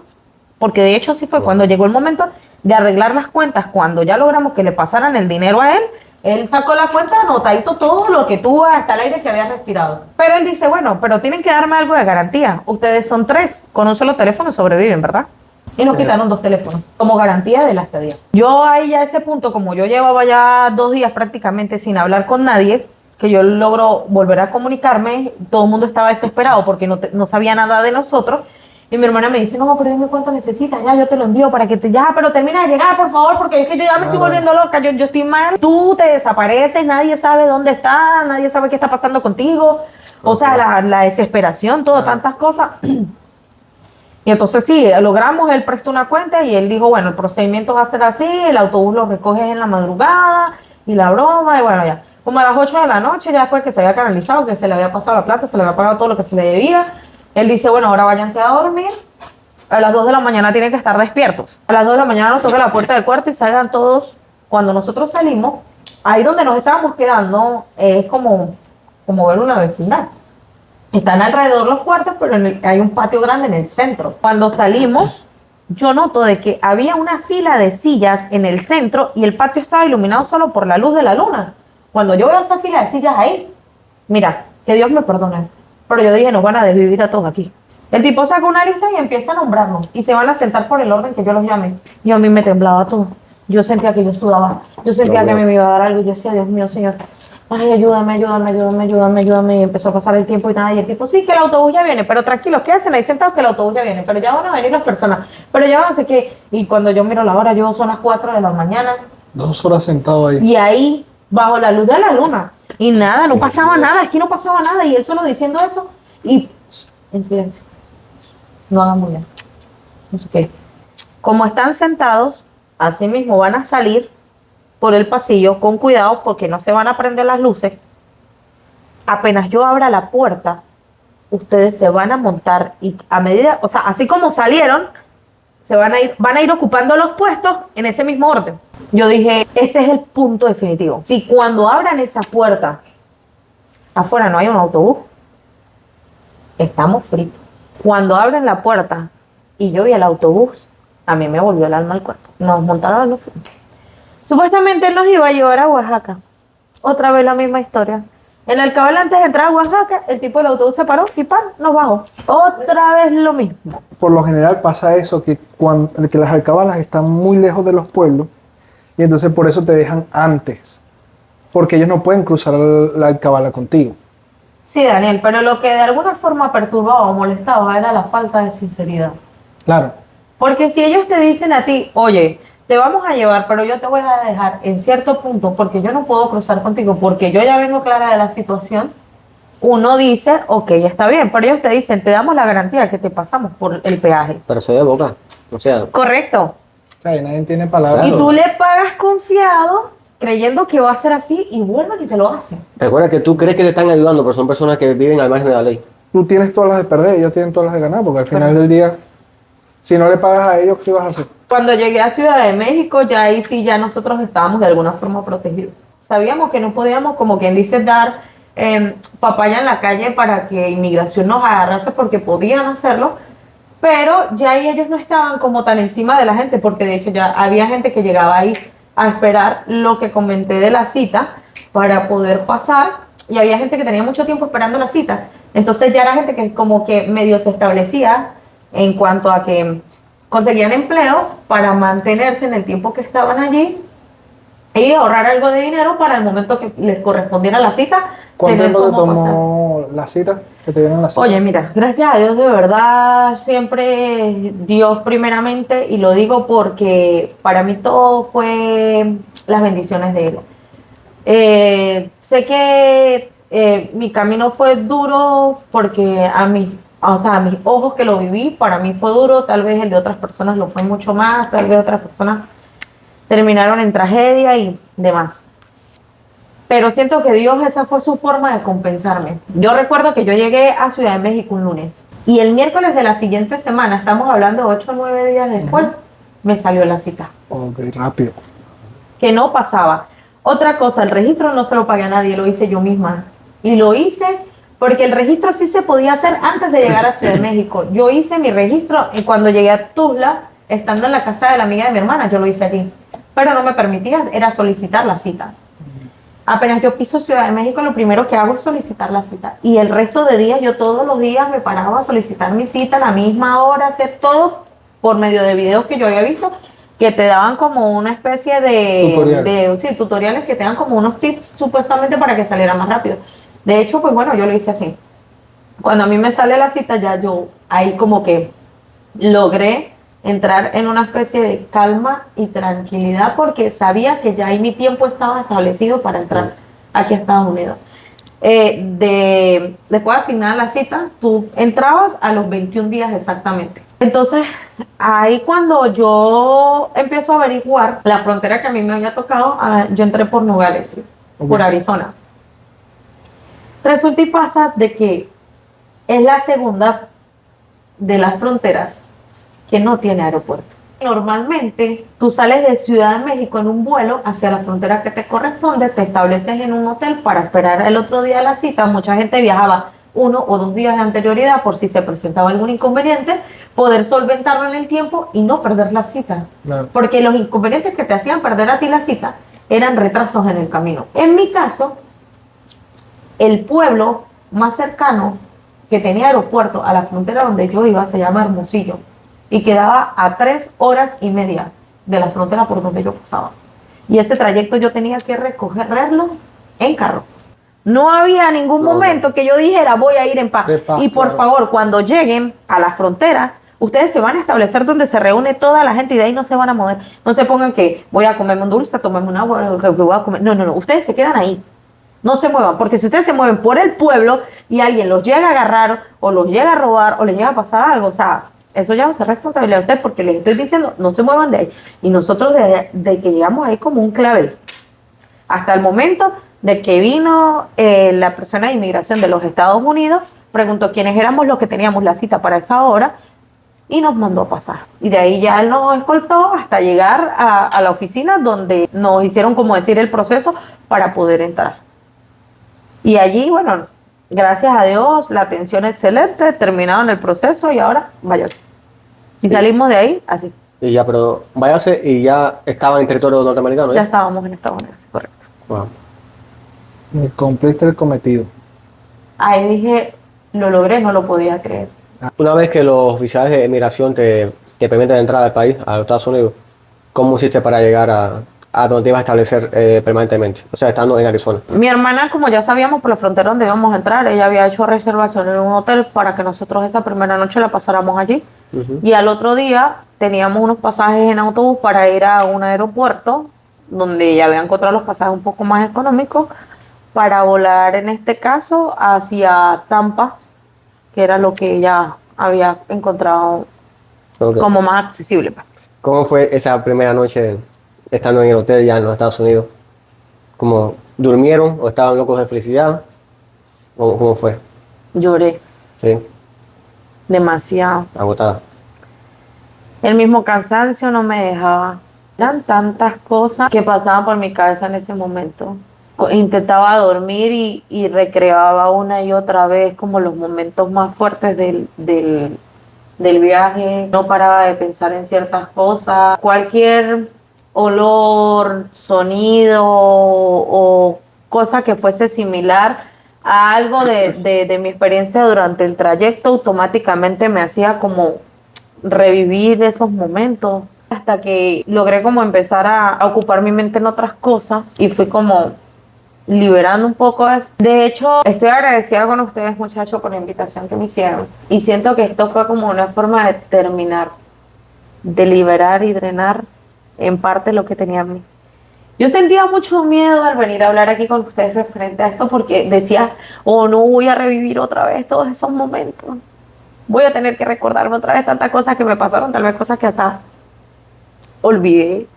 Porque de hecho así fue, cuando llegó el momento de arreglar las cuentas, cuando ya logramos que le pasaran el dinero a él, él sacó la cuenta, anotadito todo lo que tuvo hasta el aire que había respirado. Pero él dice, bueno, pero tienen que darme algo de garantía. Ustedes son 3, con un solo teléfono sobreviven, ¿verdad? Y nos quitaron 2 teléfonos como garantía de la estadía. Yo ahí ya a ese punto, como yo llevaba ya 2 días prácticamente sin hablar con nadie, que yo logro volver a comunicarme, todo el mundo estaba desesperado porque no sabía nada de nosotros. Y mi hermana me dice, no, pero dime cuánto necesitas, ya yo te lo envío para que pero termina de llegar, por favor, porque es que yo ya me estoy volviendo loca, yo estoy mal. Tú te desapareces, nadie sabe dónde estás, nadie sabe qué está pasando contigo. O sea, la desesperación, todo, tantas cosas. Y entonces sí, logramos, él prestó una cuenta y él dijo, bueno, el procedimiento va a ser así, el autobús lo recoge en la madrugada y la broma, y bueno, ya. Como a las 8 de la noche, ya después que se había canalizado, que se le había pasado la plata, se le había pagado todo lo que se le debía, él dice, bueno, ahora váyanse a dormir, a las 2 de la mañana tienen que estar despiertos. A las 2 de la mañana nos toca la puerta del cuarto y salgan todos. Cuando nosotros salimos, ahí donde nos estábamos quedando, es como ver una vecindad. Están alrededor los cuartos, pero hay un patio grande en el centro. Cuando salimos, yo noto de que había una fila de sillas en el centro y el patio estaba iluminado solo por la luz de la luna. Cuando yo veo esa fila de sillas ahí, mira, que Dios me perdone, pero yo dije, nos van a desvivir a todos aquí. El tipo saca una lista y empieza a nombrarnos y se van a sentar por el orden que yo los llame. Y a mí me temblaba todo. Yo sentía que yo sudaba. Yo sentía que me iba a dar algo. Y yo decía, Dios mío, Señor, ay, ayúdame. Y empezó a pasar el tiempo y nada. Y el tipo, sí, que el autobús ya viene. Pero tranquilos, quédense ahí sentados que el autobús ya viene. Pero ya van a venir las personas. Pero ya van a sé qué. Y cuando yo miro la hora, son las 4 de la mañana. 2 horas sentado ahí. Y ahí, bajo la luz de la luna. Y nada, no pasaba nada. Aquí no pasaba nada. Y él solo diciendo eso. Y en silencio. No hagan muy bien. No sé qué. Como están sentados, así mismo van a salir por el pasillo con cuidado porque no se van a prender las luces. Apenas yo abra la puerta, ustedes se van a montar y a medida, o sea, así como salieron, van a ir ocupando los puestos en ese mismo orden. Yo dije, este es el punto definitivo. Si cuando abran esa puerta, afuera no hay un autobús, estamos fritos. Cuando abren la puerta y yo vi el autobús, a mí me volvió el alma al cuerpo. Nos montaron en los fuimos. Supuestamente él nos iba a llevar a Oaxaca. Otra vez la misma historia. En el cabal, antes de entrar a Oaxaca, el tipo del autobús se paró y nos bajó. Otra vez lo mismo. Por lo general pasa eso, que las alcabalas están muy lejos de los pueblos y entonces por eso te dejan antes. Porque ellos no pueden cruzar la alcabala contigo. Sí, Daniel, pero lo que de alguna forma perturbaba o molestaba era la falta de sinceridad. Claro. Porque si ellos te dicen a ti, oye, te vamos a llevar, pero yo te voy a dejar en cierto punto porque yo no puedo cruzar contigo, porque yo ya vengo clara de la situación, uno dice, ok, está bien, pero ellos te dicen, te damos la garantía que te pasamos por el peaje. Pero soy de boca, o sea... Correcto. O sea, nadie tiene palabras. Y tú le pagas confiado, creyendo que va a ser así, y vuelven y te lo hacen. Recuerda que tú crees que te están ayudando, pero son personas que viven al margen de la ley. Tú tienes todas las de perder, ellos tienen todas las de ganar, porque al final del día, si no le pagas a ellos, ¿qué vas a hacer? Cuando llegué a Ciudad de México, ya ahí sí, ya nosotros estábamos de alguna forma protegidos. Sabíamos que no podíamos, como quien dice, dar papaya en la calle para que inmigración nos agarrase, porque podían hacerlo, pero ya ahí ellos no estaban como tan encima de la gente, porque de hecho ya había gente que llegaba ahí a esperar lo que comenté de la cita para poder pasar, y había gente que tenía mucho tiempo esperando la cita. Entonces ya era gente que como que medio se establecía en cuanto a que conseguían empleos para mantenerse en el tiempo que estaban allí y ahorrar algo de dinero para el momento que les correspondiera la cita. ¿Cuánto tiempo te tomó la cita? Que te dieron la cita. Oye, mira, gracias a Dios, de verdad, siempre Dios primeramente, y lo digo porque para mí todo fue las bendiciones de Él. Sé que mi camino fue duro porque a mis ojos que lo viví, para mí fue duro, tal vez el de otras personas lo fue mucho más, tal vez otras personas terminaron en tragedia y demás. Pero siento que Dios, esa fue su forma de compensarme. Yo recuerdo que yo llegué a Ciudad de México un lunes y el miércoles de la siguiente semana, estamos hablando de 8 o 9 días después, me salió la cita. Ok, rápido. Que no pasaba. Otra cosa, el registro no se lo pagué a nadie, lo hice yo misma. Y lo hice porque el registro sí se podía hacer antes de llegar a Ciudad de México. Yo hice mi registro y cuando llegué a Tuzla, estando en la casa de la amiga de mi hermana, yo lo hice allí. Pero no me permitía, era solicitar la cita. Apenas yo piso Ciudad de México, lo primero que hago es solicitar la cita. Y el resto de días, yo todos los días me paraba a solicitar mi cita a la misma hora, hacer todo por medio de videos que yo había visto, que te daban como una especie de tutoriales que te dan como unos tips supuestamente para que saliera más rápido. De hecho, pues bueno, yo lo hice así. Cuando a mí me sale la cita, ya yo ahí como que logré entrar en una especie de calma y tranquilidad porque sabía que ya ahí mi tiempo estaba establecido para entrar aquí a Estados Unidos. Después de asignar la cita, tú entrabas a los 21 días exactamente. Entonces, ahí cuando yo empiezo a averiguar la frontera que a mí me había tocado, yo entré por Nogales, por Arizona. Resulta y pasa de que es la segunda de las fronteras que no tiene aeropuerto. Normalmente tú sales de Ciudad de México en un vuelo hacia la frontera que te corresponde, te estableces en un hotel para esperar el otro día de la cita. Mucha gente viajaba 1 o 2 días de anterioridad por si se presentaba algún inconveniente, poder solventarlo en el tiempo y no perder la cita. Claro. Porque los inconvenientes que te hacían perder a ti la cita eran retrasos en el camino. En mi caso, el pueblo más cercano que tenía aeropuerto a la frontera donde yo iba se llama Hermosillo y quedaba a 3 horas y media de la frontera por donde yo pasaba. Y ese trayecto yo tenía que recorrerlo en carro. No había ningún momento que yo dijera voy a ir en paz. Y por favor, cuando lleguen a la frontera, ustedes se van a establecer donde se reúne toda la gente y de ahí no se van a mover. No se pongan que voy a comerme un dulce, tomarme un agua, que voy a comer. No, no, no. Ustedes se quedan ahí. No se muevan, porque si ustedes se mueven por el pueblo y alguien los llega a agarrar o los llega a robar o les llega a pasar algo, o sea, eso ya va a ser responsabilidad de ustedes porque les estoy diciendo, no se muevan de ahí. Y nosotros de que llegamos ahí como un clavel. Hasta el momento de que vino la persona de inmigración de los Estados Unidos, preguntó quiénes éramos los que teníamos la cita para esa hora y nos mandó a pasar. Y de ahí ya él nos escoltó hasta llegar a la oficina donde nos hicieron como decir el proceso para poder entrar. Y allí, bueno, gracias a Dios, la atención excelente, terminaron el proceso y ahora váyase. Y salimos de ahí así. Y ya, pero váyase y ya estaban en territorio norteamericano. Ya estábamos en Estados Unidos, correcto. Wow. Cumpliste el cometido. Ahí dije, lo logré, no lo podía creer. Una vez que los oficiales de inmigración te permiten entrar al país, a los Estados Unidos, ¿cómo hiciste para llegar a donde te ibas a establecer permanentemente? O sea, estando en Arizona. Mi hermana, como ya sabíamos por la frontera donde íbamos a entrar, ella había hecho reservación en un hotel para que nosotros esa primera noche la pasáramos allí. Y al otro día teníamos unos pasajes en autobús para ir a un aeropuerto donde ya había encontrado los pasajes un poco más económicos para volar, en este caso, hacia Tampa, que era lo que ella había encontrado como más accesible. ¿Cómo fue esa primera noche estando en el hotel ya en los Estados Unidos? ¿Cómo durmieron o estaban locos de felicidad? ¿Cómo fue? Lloré. Sí. Demasiado. Agotada. El mismo cansancio no me dejaba. Eran tantas cosas que pasaban por mi cabeza en ese momento. Intentaba dormir y recreaba una y otra vez como los momentos más fuertes del viaje. No paraba de pensar en ciertas cosas. Cualquier olor, sonido o cosa que fuese similar a algo de mi experiencia durante el trayecto automáticamente me hacía como revivir esos momentos hasta que logré como empezar a ocupar mi mente en otras cosas y fui como liberando un poco eso. De hecho, estoy agradecida con ustedes, muchachos, por la invitación que me hicieron y siento que esto fue como una forma de terminar, de liberar y drenar en parte lo que tenía en mí. Yo sentía mucho miedo al venir a hablar aquí con ustedes referente a esto porque decía, oh, no voy a revivir otra vez todos esos momentos. Voy a tener que recordarme otra vez tantas cosas que me pasaron, tal vez cosas que hasta olvidé.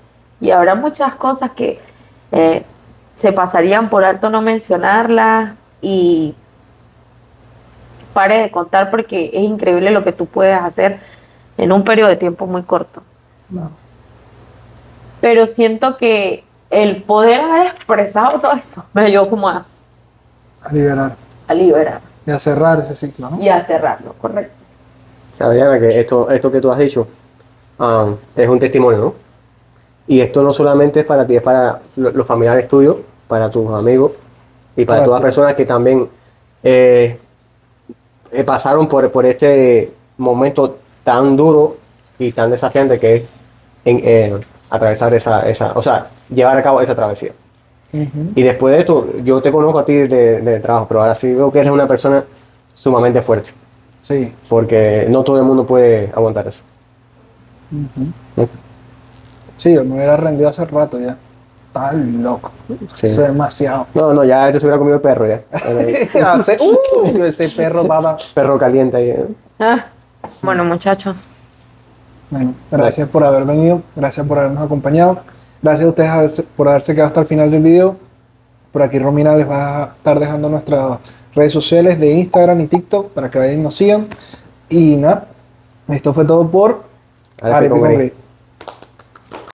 Y habrá muchas cosas que se pasarían por alto no mencionarlas y pare de contar porque es increíble lo que tú puedes hacer en un periodo de tiempo muy corto. No. Pero siento que el poder haber expresado todo esto me ayudó como A liberar. a liberar Y a cerrar ese ciclo, ¿no? y a cerrarlo, correcto. O sea, Diana, que esto que tú has dicho es un testimonio, ¿no? Y esto no solamente es para ti, es para los familiares tuyos, para tus amigos y para Para todas las ti. personas que también pasaron por este momento tan duro y tan desafiante que es atravesar o sea, llevar a cabo esa travesía. Ujú. Y después de esto, yo te conozco a ti de trabajo, pero ahora sí veo que eres una persona sumamente fuerte, Sí. porque no todo el mundo puede aguantar eso. Ujú. Sí, yo me hubiera rendido hace rato ya. Estaba loco. Sí. Eso es demasiado. No, ya te hubiera comido el perro ya. Ese perro baba. Perro caliente ahí. Bueno, muchachos, Bueno, gracias por haber venido, gracias por habernos acompañado, gracias a ustedes por haberse quedado hasta el final del video. Por aquí Romina les va a estar dejando nuestras redes sociales de Instagram y TikTok para que vayan y nos sigan. Y nada, esto fue todo por Arepa Arepa con con Gris. Gris.